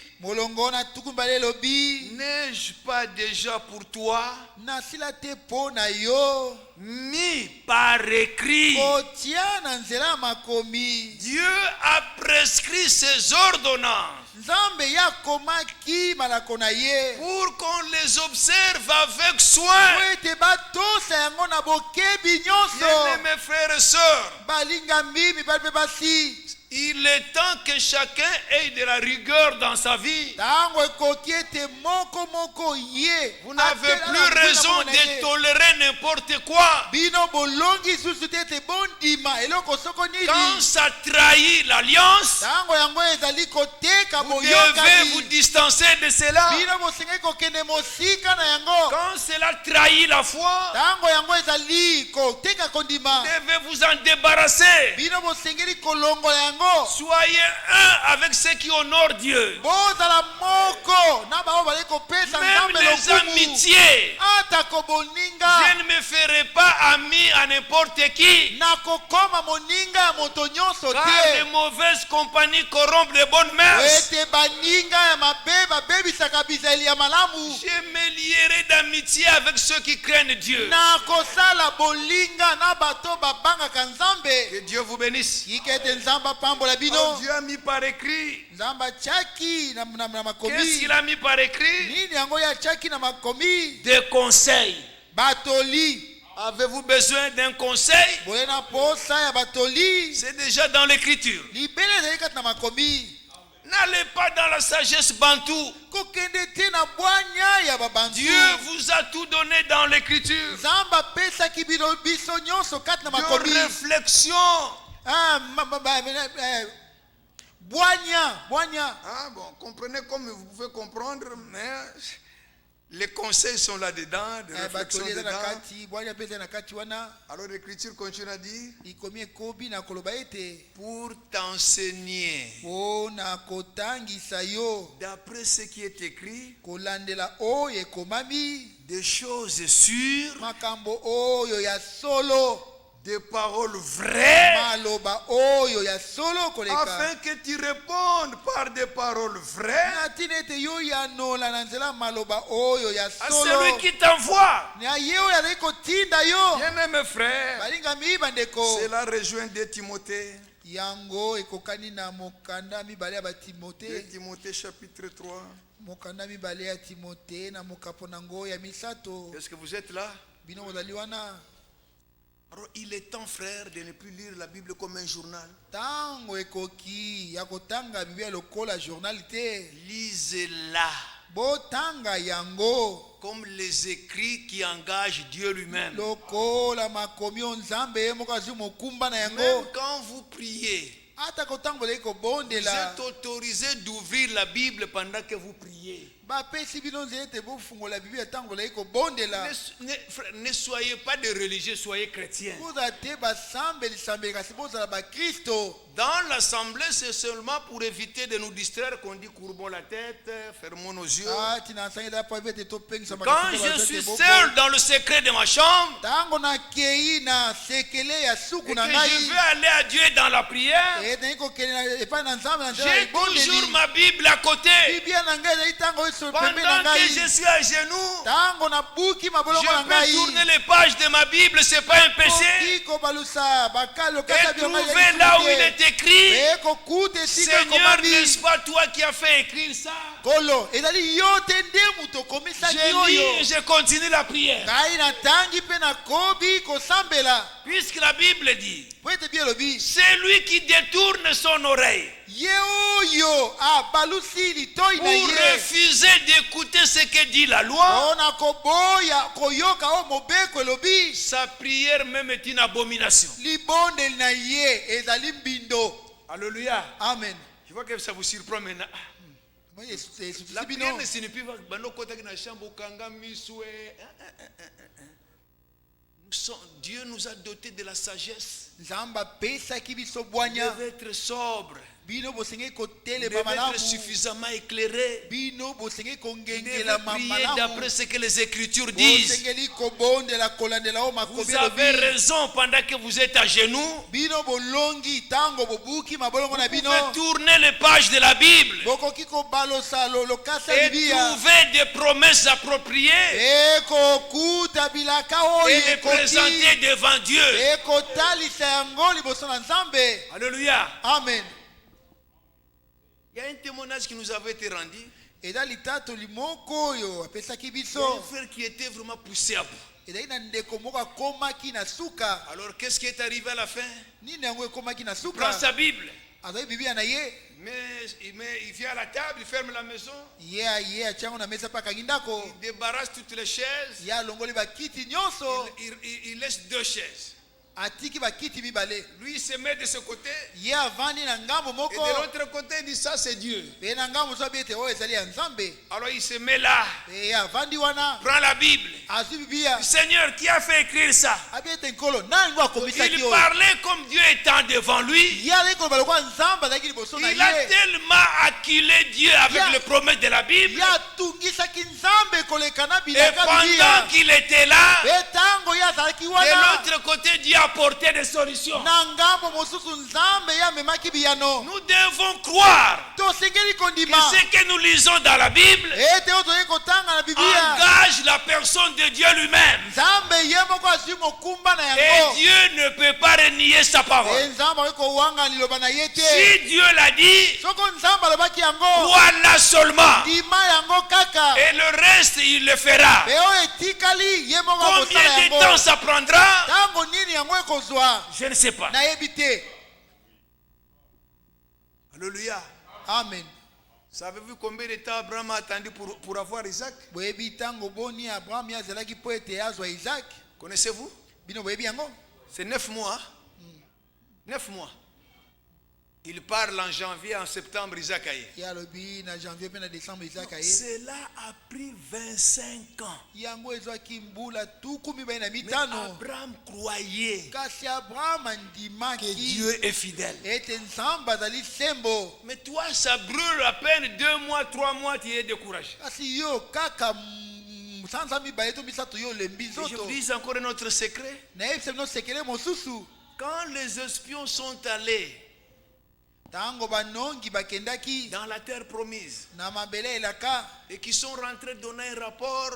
n'ai-je pas déjà pour toi mis par écrit? Dieu a prescrit ses ordonnances pour qu'on les observe avec soin. Bien-aimés frères et sœurs, il est temps que chacun ait de la rigueur dans sa vie. Vous n'avez plus raison de tolérer n'importe quoi. Quand ça trahit l'alliance, vous devez vous distancer de cela. Quand cela trahit la foi, vous devez vous en débarrasser. Soyez un avec ceux qui honorent Dieu. Même les amitiés. Je ne me ferai pas ami à n'importe qui. Car les mauvaises compagnies corrompent les bonnes mœurs. Je me lierai d'amitié avec ceux qui craignent Dieu. Que Dieu vous bénisse. Oh, Dieu a mis par écrit. Qu'est-ce qu'il a mis par écrit? Des conseils. Avez-vous besoin d'un conseil? C'est déjà dans l'écriture. N'allez pas dans la sagesse bantou. Dieu vous a tout donné dans l'écriture. De réflexion. Bon, comprenez comme vous pouvez comprendre, mais les conseils sont là-dedans, de réflexion dedans. Alors l'écriture continue à dire, pour t'enseigner, d'après ce qui est écrit, des choses sûres, des paroles vraies, afin que tu répondes par des paroles vraies à celui qui t'envoie. Bien-aimés frères, cela rejoint 2 Timothée. 2 Timothée chapitre 3. Est-ce que vous êtes là? Alors il est temps, frère, de ne plus lire la Bible comme un journal. Lisez-la comme les écrits qui engagent Dieu lui-même. Même quand vous priez, vous êtes autorisé d'ouvrir la Bible pendant que vous priez. Ne soyez pas des religieux, soyez chrétiens. Dans l'assemblée, c'est seulement pour éviter de nous distraire qu'on dit courbons la tête, fermons nos yeux. Quand je suis seul dans le secret de ma chambre et que je veux aller à Dieu dans la prière, j'ai toujours ma Bible à côté. Pendant que je suis à genoux, je peux tourner les pages de ma Bible, ce n'est pas un péché. Et trouver là où il est écrit, Seigneur, n'est-ce pas toi qui as fait écrire ça? Je lis et je continue la prière. Puisque la Bible dit, c'est lui qui détourne son oreille pour refuser d'écouter ce que dit la loi, sa prière même est une abomination. Alléluia.
Amen.
Je vois que ça vous surprend maintenant. La prière ne signifie pas que nous Dieu nous a dotés de la sagesse.
Zamba pesa ki biso
Vous
bwanya.
devez être sobre.
Bino bosenge ko
Vous
tele
devez
malamu.
être suffisamment éclairé.
Bino bosenge ko
Vous devez
ngengela
prier
malamu.
d'après ce que les Écritures disent.
Bosengeli ko bondela kolandela o
Vous
makobi
avez
lobi.
raison pendant que vous êtes à genoux.
Bino bolongi tango bobuki mabolongo na
Vous
bino.
pouvez tourner les pages de la Bible
Bokoki ko balosa lo kasa
et
bibia.
trouver des promesses appropriées
Eko kuta bilaka
et
oyo
les présenter
ekoti.
devant Dieu.
Eko talisa yango liboso na Nzambe.
Alléluia.
Amen.
Il y a un témoignage qui nous avait été rendu.
Eza litato limoko oyo apesaki
Il y a
biso.
un frère qui était vraiment poussé à bout.
Ezali na ndeko moko akomaki na suka.
Alors qu'est-ce qui est arrivé à la fin?
Nini yango ekomaki na
Il prend
suka?
sa Bible,
Azali bibia na ye.
il vient à la table, il ferme la maison,
Ye atiango na mesa pa kangi ndako.
il débarrasse toutes les chaises,
Ye alongoli bakiti nyonso.
il laisse deux chaises.
Atiki bakiti mibale.
Lui, il se met de ce côté,
Ye avandi na ngambo
et
moko.
de l'autre côté, il dit ça c'est Dieu.
Pe na ngambo so biete oyo ezali ya Nzambe.
Alors il se met là,
Pe avandi wana.
prend la Bible.
Azwi bibia.
Le Seigneur, qui a fait écrire ça?
Abiete nkolo nani ngo akomisaki
Il
oyo.
parlait comme Dieu étant devant lui.
Ye ali koloba lokwa Nzambe azalaki liboso na
Il a
ye.
tellement acculé Dieu avec
Yeah.
les promesses de la Bible.
Ye atungisaki Nzambe koleka na
Et
bilaka
pendant
bibia.
qu'il était là,
Pe tango ye azalaki
de
wana.
l'autre côté, Dieu apportait des solutions.
Na ngambo mosusu Nzambe ye amemaki biyano.
Nous devons croire
Tosengeli
que
kondima.
ce que nous lisons dans la Bible
Ete oyo toye kotanga na bibia.
engage la personne de Dieu lui-même.
Nzambe ye moko azwi mokumba na
Et
yango.
Dieu ne peut pas renier sa
E
parole.
Nzambe akoki kowanga liloba na ye te.
Si Dieu l'a dit,
Soko Nzambe alobaki yango.
crois-la seulement.
Ndima yango kaka.
Et le reste, il le fera.
Pe oyo etikali ye moko
Combien
akosala
de
yango.
temps ça prendra?
Tango nini yango ekozwa?
Je ne sais pas.
Nayebi te.
Alléluia.
Amen.
Savez-vous combien de temps Abraham a attendu pour avoir Isaac?
Boyebi tango boni Abraham ye azalaki po ete azwa Isaac.
Connaissez-vous?
Bino boyebi yango?
C'est 9 mois. 9 mois. Il parle en janvier, en septembre, Isaac a eu.
Ye alobi na janvier pe na décembre Isaac aye.
Cela a pris 25 ans.
Yango ezwaki mbula tuku mibale na
Mais
mitano.
Abraham croyait
Kasi Abraham
que
andimaki
Dieu est fidèle.
ete Nzambe azali sembo.
Mais toi, ça brûle à peine 2 mois, 3 mois, tu es découragé.
Kasi yo kaka sanza mibale to misato yo lembi
Et je vous
nzoto.
dis encore un autre secret.
Nayebisa bino sekele mosusu.
Quand les espions sont allés
Tango banongi bakendaki
dans la terre promise
na mabele elaka.
et qui sont rentrés donner un rapport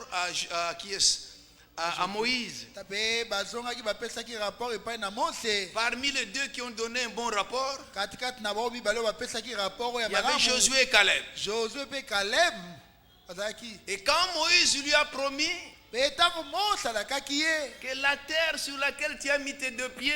à Moïse,
Tape bazongaki bapesaki rapport epai na Mose.
parmi les deux qui ont donné un bon rapport,
Katikati na bao mibale oyo bapesaki rapport ya
il y avait
malamu.
Josué et Caleb.
Josué pe Caleb bazalaki.
Et quand Moïse lui a promis
Pe tango Mose alakaki ye
que la terre sur laquelle tu as mis tes 2 pieds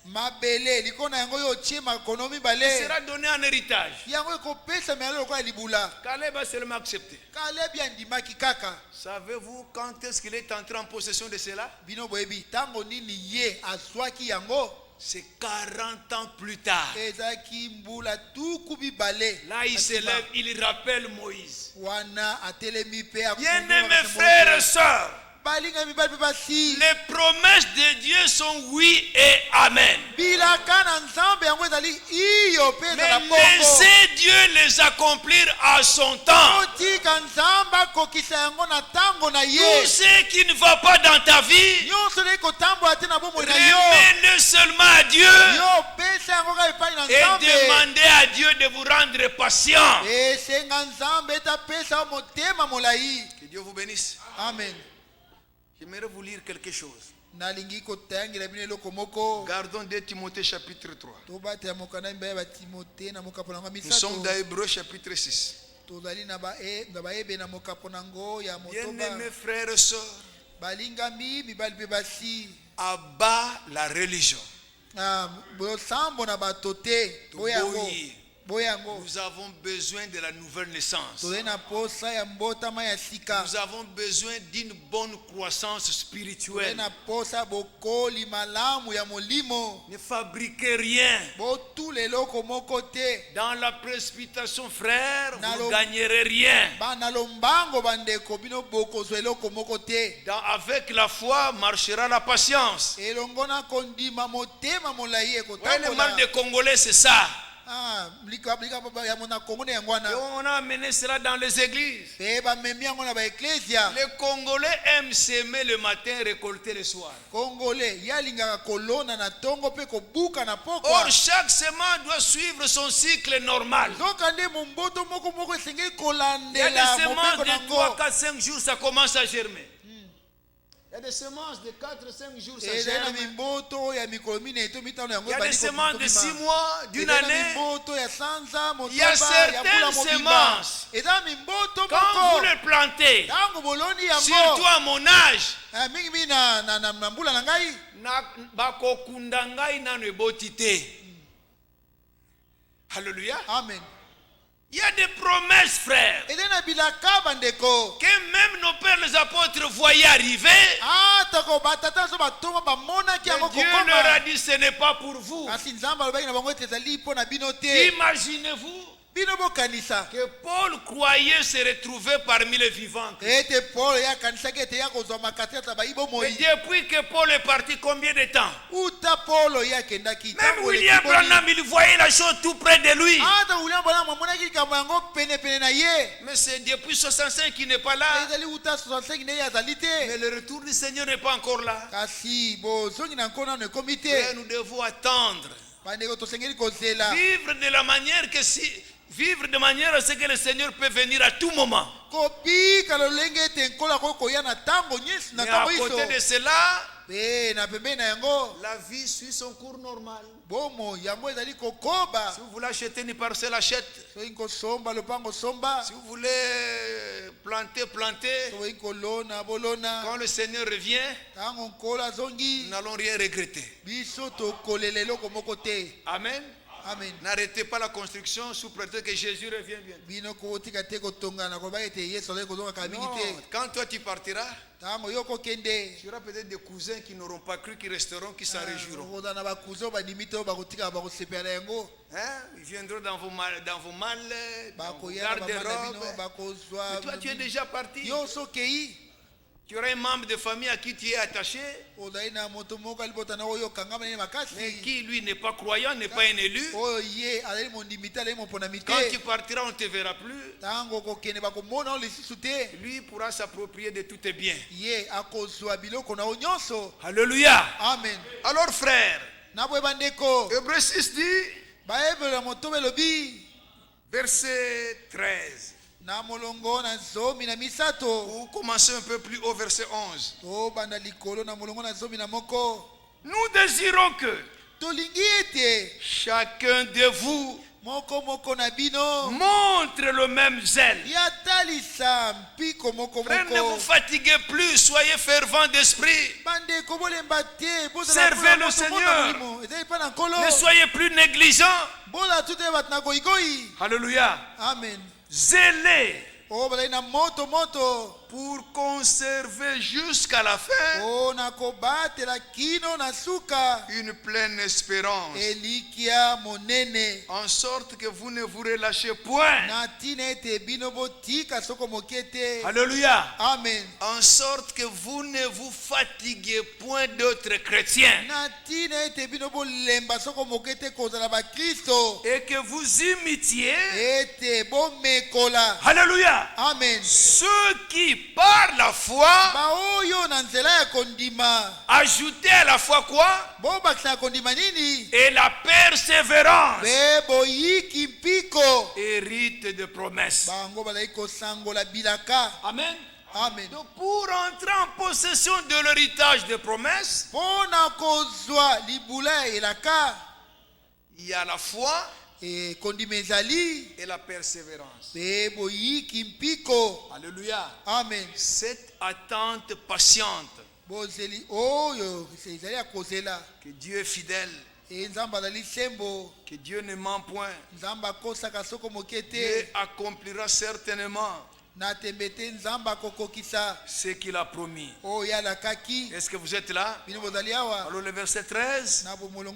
mabele likona yango yo tie makono mibale.
sera donnée en héritage,
Yango ekopesa melo lokola libula.
Caleb a seulement accepté.
Caleb andimaki kaka.
Savez-vous quand est-ce qu'il est entré en possession de cela?
Bino boyebi tango nini ye azwaki yango.
C'est 40 ans plus tard.
Ezaki mbula tuku mibale.
Là, il se lève, il rappelle Moïse.
Wana atelemi pe
Bien-aimés frères et sœurs,
balinga mibale pe basi.
les promesses de Dieu sont oui et amen.
Bilaka na Nzambe yango ezali iyo pe
Mais
ezala bongo.
laissez Dieu les accomplir à son temps.
Otika Nzambe akokisa yango na tango na
Tout
ye.
ce qui ne va pas dans ta vie,
Nyonso na kotambola te na bomoi na yo.
remets-le seulement à Dieu
Yo pesa yango ka epai na
et
Nzambe.
demandez à Dieu de vous rendre patient.
Esenga Nzambe etapesa motema molai.
Que Dieu vous bénisse.
Amen.
J'aimerais vous lire quelque chose.
Nalingi kotangela bino eloko moko.
Gardons 2 Timothée chapitre 3.
Tobatela mokanda mibale ya Timote na mokapo nango
Nous sommes
misato.
dans Hébreux chapitre 6.
Tozali na bayebe na mokapo nango ya motoba.
Bien-aimés frères et sœurs,
Balingami mibali pe basi.
abat la religion.
Bosambo na bato te. Boyango.
Boyi.
Nous avons besoin de la nouvelle naissance. Nous avons besoin d'une bonne croissance spirituelle. Ne fabriquez rien. Dans la précipitation, frère, vous ne gagnerez rien. Avec la foi marchera la patience. Ouais, le mal des Congolais, c'est ça. Et on a amené cela dans les églises. Les Congolais aiment s'aimer le matin et récolter le soir. Or, chaque semence doit suivre son cycle normal. Il y a des semences de 3, 4, 5 jours, ça commence à germer. Il y a des semences de 4-5 jours, ça germe. Il y a des semences de 6 mois, d'une année. Il y a certaines semences. Quand vous les plantez, surtout à mon âge, Alléluia. Amen. Il y a des promesses, frères, que même nos pères les apôtres voyaient arriver. Dieu leur a dit, ce n'est pas pour vous. Imaginez-vous que Paul croyait se retrouver parmi les vivants. Et depuis que Paul est parti, combien de temps? Même William Branham, il voyait la chose tout près de lui. Mais c'est depuis 65 qu'il n'est pas là. Mais le retour du Seigneur n'est pas encore là. Et nous devons attendre. Vivre de la manière que vivre de manière à ce que le Seigneur peut venir à tout moment. Mais à côté de cela, la vie suit son cours normal. Si vous voulez acheter une parcelle, achète. Si vous voulez planter, plantez. Quand le Seigneur revient, nous n'allons rien regretter. Amen. Amen. N'arrêtez pas la construction sous prétexte que Jésus revient bien. Non, quand toi tu partiras, il y aura peut-être des cousins qui n'auront pas cru, qui resteront, qui s'en réjouiront. Ils viendront dans vos malles, dans vos garde-robes. Mais toi tu es déjà parti. Tu auras un membre de famille à qui tu es attaché, mais qui lui n'est pas croyant, n'est pas un élu. Quand tu partiras, on ne te verra plus. Lui pourra s'approprier de tous tes biens. Alléluia. Amen. Alors frère, Hébreux 6 dit, verset 13. Vous commencez un peu plus haut, verset 11. Nous désirons que chacun de vous montre le même zèle. Frère, ne vous fatiguez plus, soyez fervents d'esprit. Servez le Seigneur. Ne soyez plus négligents. Alléluia. Amen. Zélé pour conserver jusqu'à la fin une pleine espérance, en sorte que vous ne vous relâchez point. Alléluia. Amen. En sorte que vous ne vous fatiguez point d'autres chrétiens, et que vous imitiez. Alléluia. Amen. Ceux qui par la foi ajoutez à la foi quoi? Et la persévérance, hérite de promesses. Amen. Amen. Donc pour entrer en possession de l'héritage de promesses, il y a la foi et la persévérance. Alléluia. Amen. Cette attente patiente, que Dieu est fidèle, que Dieu ne ment point. Dieu accomplira certainement ce qu'il a promis. Est-ce que vous êtes là? Alors le verset 13 nous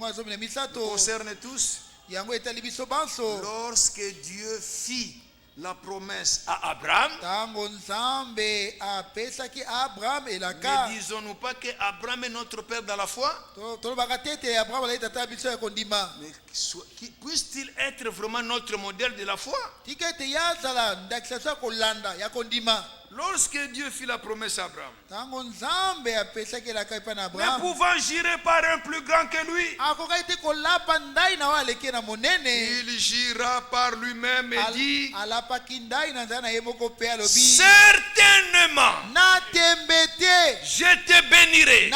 concerne tous. Lorsque Dieu fit la promesse à Abraham, ne disons-nous pas que Abraham est notre père dans la foi? Mais puisse-t-il être vraiment notre modèle de la foi? Lorsque Dieu fit la promesse à Abraham, ne pouvant jurer par un plus grand que lui, il jura par lui-même et dit, certainement, je te bénirai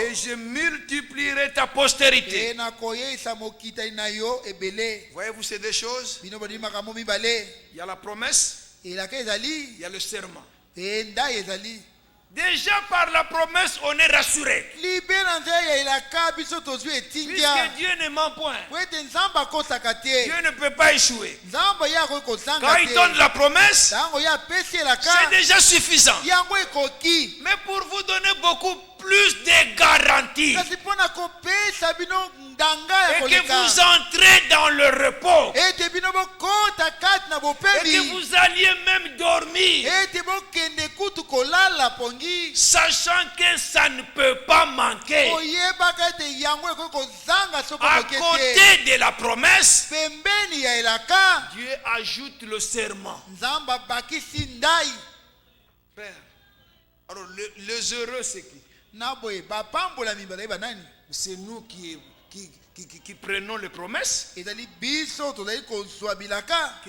et je multiplierai ta postérité. Voyez-vous ces deux choses? Il y a la promesse, il y a le serment. Déjà par la promesse, on est rassuré. Puisque Dieu ne ment point, Dieu ne peut pas échouer. Quand il donne la promesse, c'est déjà suffisant. Mais pour vous donner beaucoup plus de garanties, et que vous entrez dans le repos, et que vous alliez même dormir, sachant que ça ne peut pas manquer. À côté de la promesse, Dieu ajoute le serment. Frère, alors les heureux c'est qui? C'est nous qui prenons les promesses. Que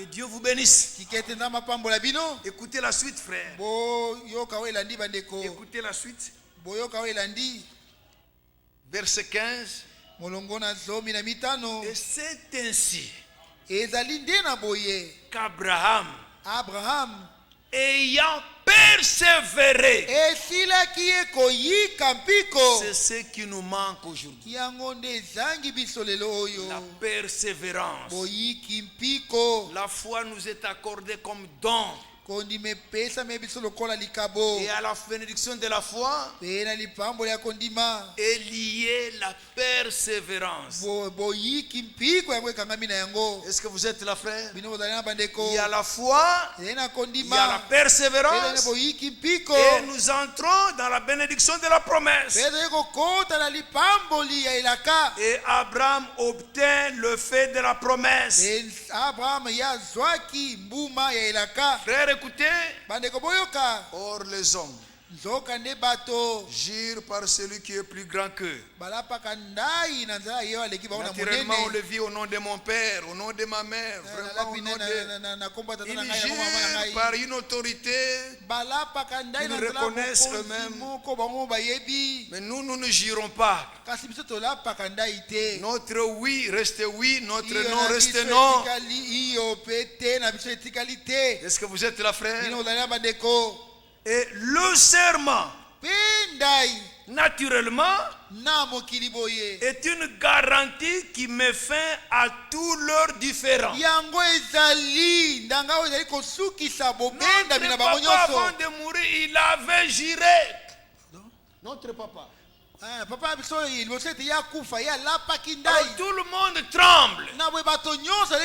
Dieu vous bénisse. Écoutez la suite, frère. Écoutez la suite. Verset 15. Et c'est ainsi qu'Abraham, ayant persévéré, c'est ce qui nous manque aujourd'hui. La persévérance. La foi nous est accordée comme don. Et à la bénédiction de la foi est liée la persévérance. Est-ce que vous êtes là, frère? Il y a la foi, il y a la persévérance, et nous entrons dans la bénédiction de la promesse. Et Abraham obtint le fait de la promesse. Frère, écoutez, or les hommes jurent par celui qui est plus grand qu'eux. Naturellement, on le vit au nom de mon père, au nom de ma mère, vraiment au nom de... Ils jurent par une autorité qu'ils reconnaissent eux-mêmes. Mais nous ne jurons pas. Notre oui reste oui, notre non reste non. Est-ce que vous êtes là, frère? Et le serment, naturellement, est une garantie qui met fin à tous leurs différends. Notre papa, avant de mourir, il avait juré. Notre papa. Alors, tout le monde tremble. Ils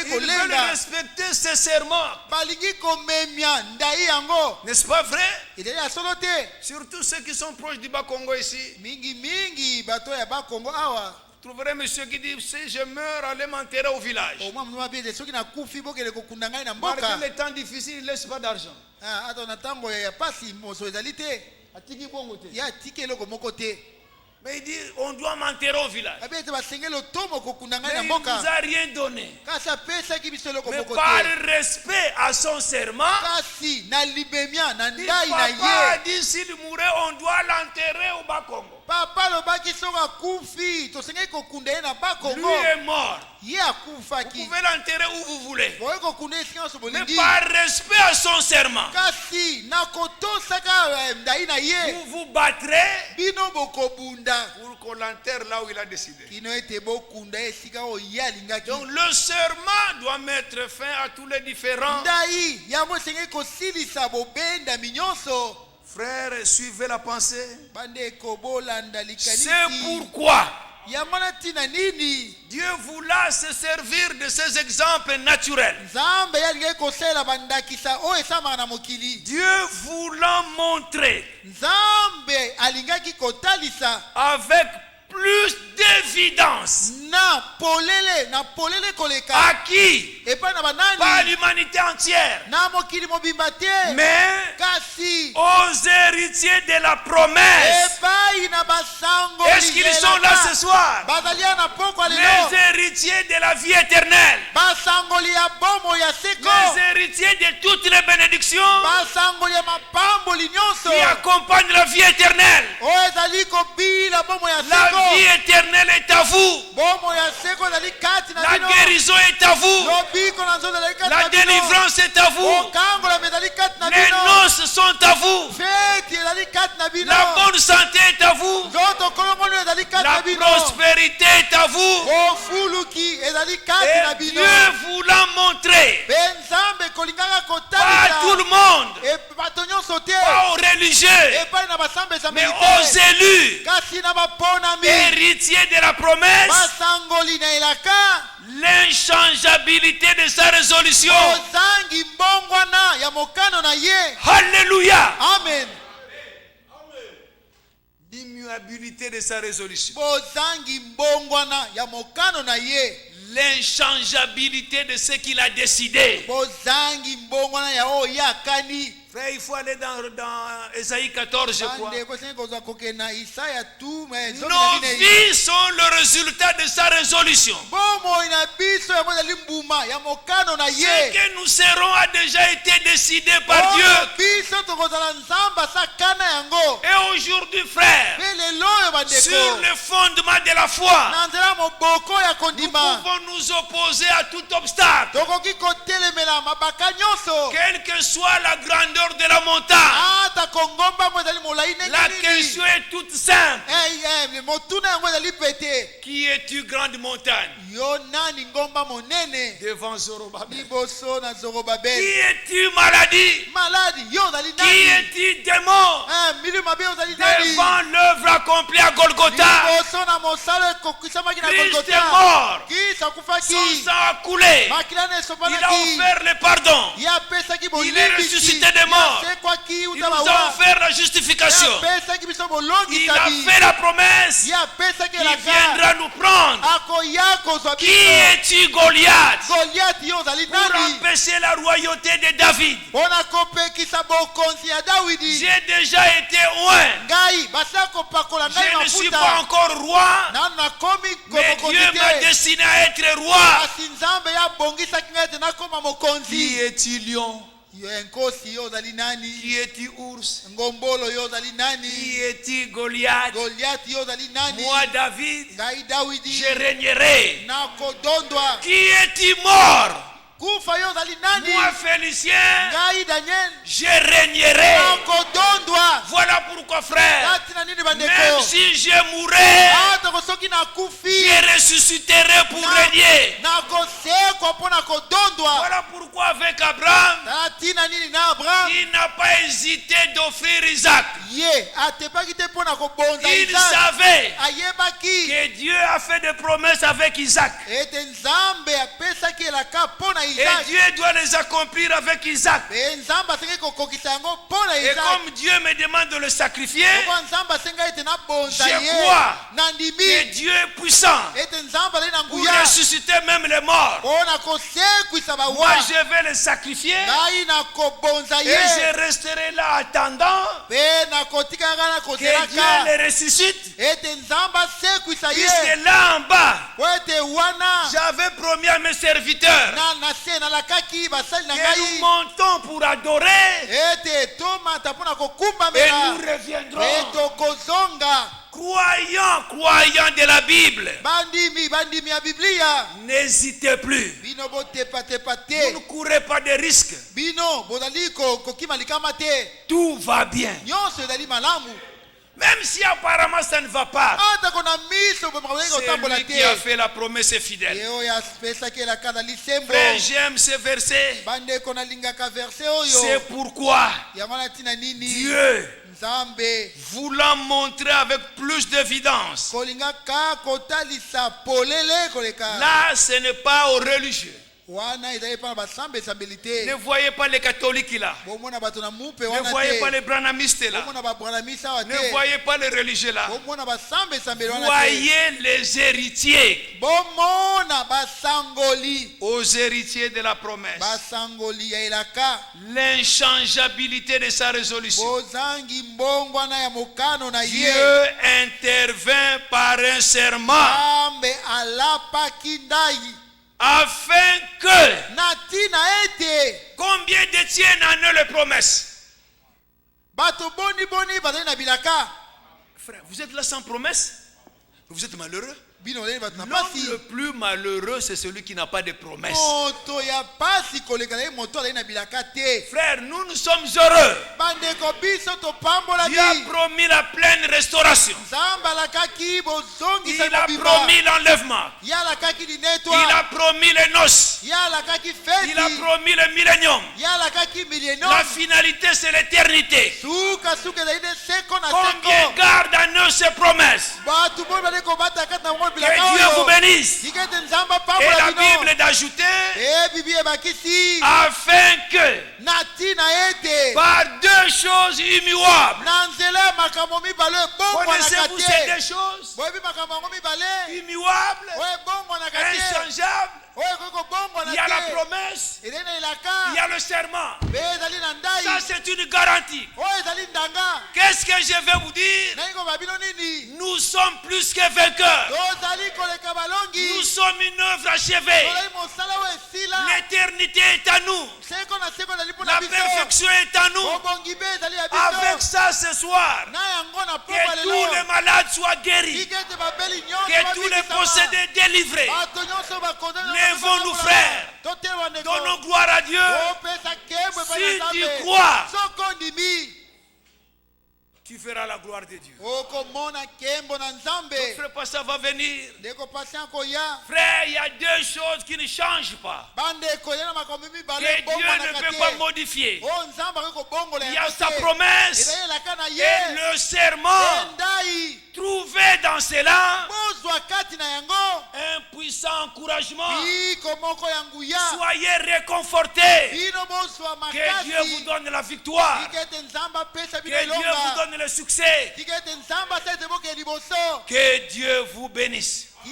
veulent respecter ces serments. N'est-ce pas vrai? Surtout ceux qui sont proches du Bas-Congo ici. Vous trouverez monsieur qui dit, si je meurs, allez m'enterrer au village. Malgré les temps difficiles, il ne laisse pas d'argent. Mais il dit, on doit m'enterrer au village. Mais il ne nous a rien donné. Mais par respect à son serment, papa a dit, s'il mourait, on doit l'enterrer au Bas-Congo. Lui est mort. Vous pouvez l'enterrer où vous voulez. Mais par respect à son serment, vous vous battrez
pour qu'on l'enterre là où il a décidé. Donc le serment doit mettre fin à tous les différends. Frères, suivez la pensée. C'est pourquoi Dieu voulait se servir de ces exemples naturels. Dieu voulant montrer avec plus d'évidence à qui? Pas l'humanité entière, mais aux héritiers de la promesse. Est-ce qu'ils sont là ce soir? Les héritiers de la vie éternelle, les héritiers de toutes les bénédictions qui accompagnent la vie éternelle. La vie éternelle est à vous. La guérison est à vous. La délivrance est à vous. Les noces sont à vous. La bonne santé est à vous. La prospérité est à vous. Et Dieu voulant montrer pas à tout le monde, pas aux religieux, mais aux élus, héritiers de la promesse, l'inchangeabilité de sa résolution. Alléluia.
Amen.
L'immuabilité de sa résolution. L'inchangeabilité de ce qu'il a décidé. Frère, il faut aller dans Ésaïe 14, je crois. Nos vies sont le résultat de sa résolution. Ce que nous serons a déjà été décidé par Dieu. Et aujourd'hui, frère, sur le fondement de la foi, nous pouvons nous opposer à tout obstacle. Quelle que soit la grandeur de la montagne, la question est toute simple. Qui es-tu, grande montagne? Devant Zorobabel. Qui es-tu, maladie? Qui es-tu, démon? Devant l'œuvre accomplie à Golgotha. Christ est mort. Son sang a coulé. Il a offert le pardon. Il est ressuscité des morts. Il nous a offert la justification. Il a fait la promesse. Il viendra nous prendre. Qui es-tu, Goliath? Pour empêcher la royauté de David. J'ai déjà été loin. Je ne suis pas encore roi, mais Dieu m'a destiné à être roi. Qui es-tu, lion? Qui est-tu, ours? Qui est-tu, Goliath? Moi, David, je régnerai. Qui est-tu, mort? Moi, Félicien, je régnerai. Voilà pourquoi, frère, même si je mourrai, je ressusciterai pour régner. Voilà pourquoi avec Abraham, il n'a pas hésité d'offrir Isaac. Il savait que Dieu a fait des promesses avec Isaac. Et Dieu doit les accomplir avec Isaac. Et comme Dieu me demande de le sacrifier, je crois que Dieu est puissant pour ressusciter même les morts. Moi, je vais le sacrifier et je resterai là attendant que Dieu le ressuscite. Puisque là en bas, j'avais promis à mes serviteurs que nous montons pour adorer et nous reviendrons. Croyants de la Bible, n'hésitez plus. Vous ne courez pas de risques. Tout va bien. Même si apparemment ça ne va pas, c'est lui qui a fait la promesse est fidèle. Frère, j'aime ce verset. C'est pourquoi Dieu, voulant montrer avec plus d'évidence, là ce n'est pas aux religieux. Ne voyez pas les catholiques là. Ne voyez pas les branhamistes là. Ne voyez pas les religieux là. Voyez les héritiers. Aux héritiers de la promesse. L'inchangeabilité de sa résolution. Dieu intervint par un serment. Afin que combien détiennent en eux les promesses? Frère, vous êtes là sans promesse? Vous êtes malheureux? L'homme le plus malheureux, c'est celui qui n'a pas de promesse. Frère, nous sommes heureux. Dieu a promis la pleine restauration. Il a promis l'enlèvement. Il a promis les noces. Il a promis le millénium. La finalité, c'est l'éternité. Combien gardent en eux ces promesses? Que Dieu vous bénisse. Et la Bible d'ajouter afin que par deux choses immuables. Connaissez-vous ces deux choses? Immuables, inchangeables. Il y a la promesse, il y a le serment. Ça c'est une garantie. Qu'est-ce que je vais vous dire? Nous sommes plus que vainqueurs. Nous sommes une œuvre achevée. L'éternité est à nous. La perfection est à nous. Avec ça ce soir, que tous les malades soient guéris, que tous les possédés délivrés. Lèvons-nous, frères. Donnons gloire à Dieu. Si tu crois, tu verras la gloire de Dieu. Frère, pas ça va venir. Frère, il y a deux choses qui ne changent pas. Que Dieu ne peut pas modifier. Il y a sa promesse et le serment. Trouvez dans cela un puissant encouragement. Soyez réconfortés. Que Dieu vous donne la victoire. Que Dieu vous donne le succès. Que Dieu vous bénisse.
Vous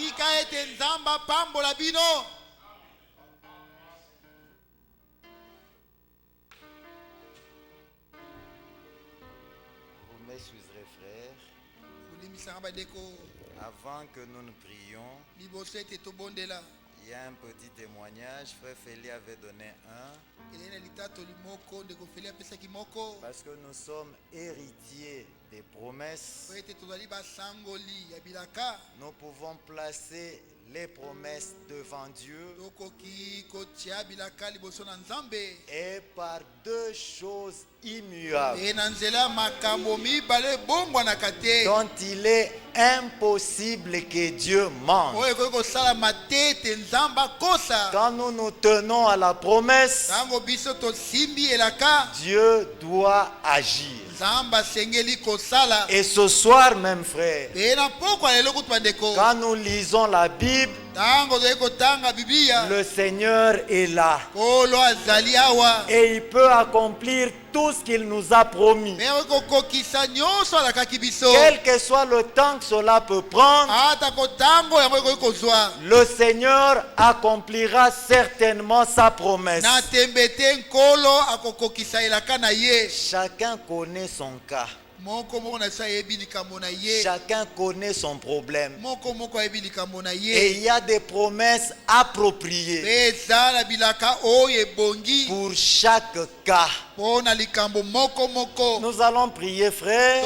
m'excuserez, frère. Avant que nous ne prions, il y a un petit témoignage. Frère Félix avait donné un. Parce que nous sommes héritiers des promesses. Nous pouvons placer les promesses devant Dieu. Et par deux choses immuables dont il est impossible que Dieu mente. Quand nous nous tenons à la promesse, Dieu doit agir. Et ce soir même, frère, quand nous lisons la Bible, le Seigneur est là et il peut accomplir tout ce qu'il nous a promis. Quel que soit le temps que cela peut prendre, le Seigneur accomplira certainement sa promesse. Chacun connaît son cas. Chacun connaît son problème. Et il y a des promesses appropriées pour chaque cas.
Nous allons prier, frère.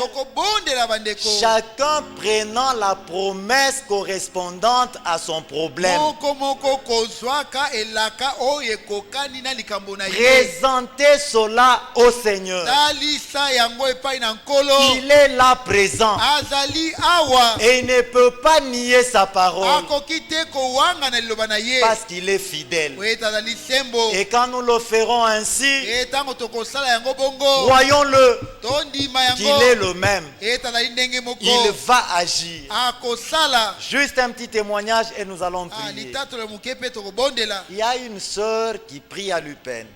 Chacun prenant la promesse correspondante à son problème. Présentez cela au Seigneur. Il est là présent. Et il ne peut pas nier sa parole. Parce qu'il est fidèle. Et quand nous le ferons ainsi, croyons-le qu'il est le même. Il va agir. Juste un petit témoignage et nous allons prier. Il y a une sœur qui prie à l'UPEN.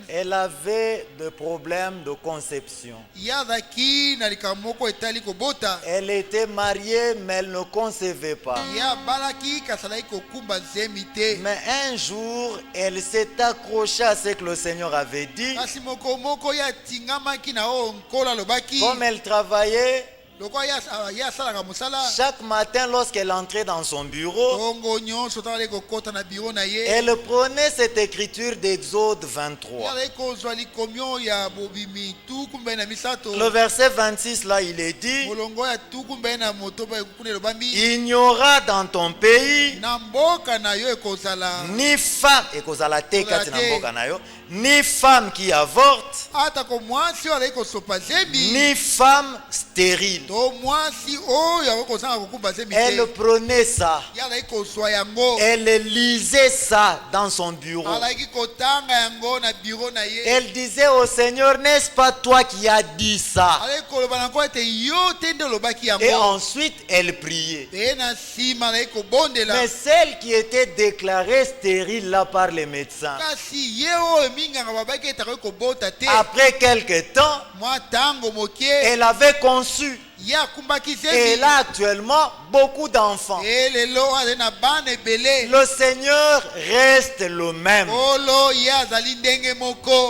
Elle avait des problèmes de conception. Elle était mariée mais elle ne concevait pas. Mais un jour, elle s'est accrochée à ce que le Seigneur avait dit. Comme elle travaillait, chaque matin lorsqu'elle entrait dans son bureau, elle prenait cette écriture d'Exode 23. Le verset 26 là, il est dit: il n'y aura dans ton pays ni femme, ni femme qui avorte, ni femme stérile. Elle prenait ça. Elle lisait ça dans son bureau. Elle disait au Seigneur: n'est-ce pas toi qui as dit ça? Et ensuite elle priait. Mais celle qui était déclarée stérile là par les médecins, après quelque temps, elle avait conçu. Et elle a actuellement beaucoup d'enfants. Le Seigneur reste le même.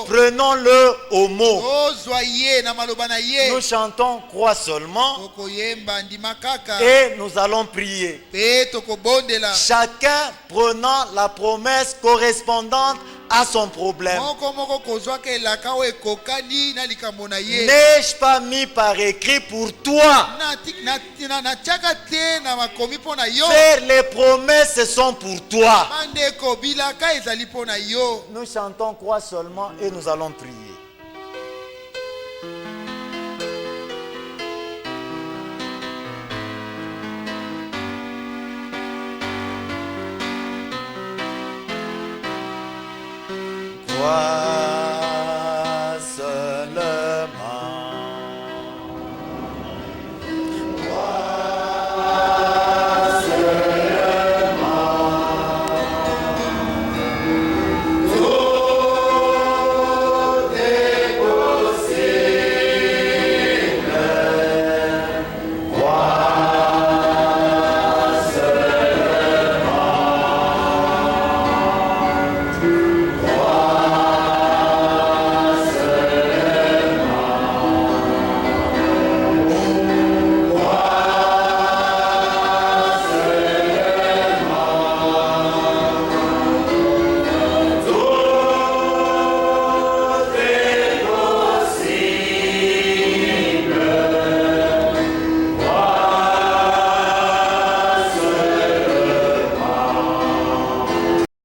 Prenons-le au mot. Nous chantons Crois seulement et nous allons prier. Chacun prenant la promesse correspondante à son problème. N'ai-je pas mis par écrit pour toi? Faire les promesses sont pour toi. Nous chantons Crois seulement et nous allons prier. Crois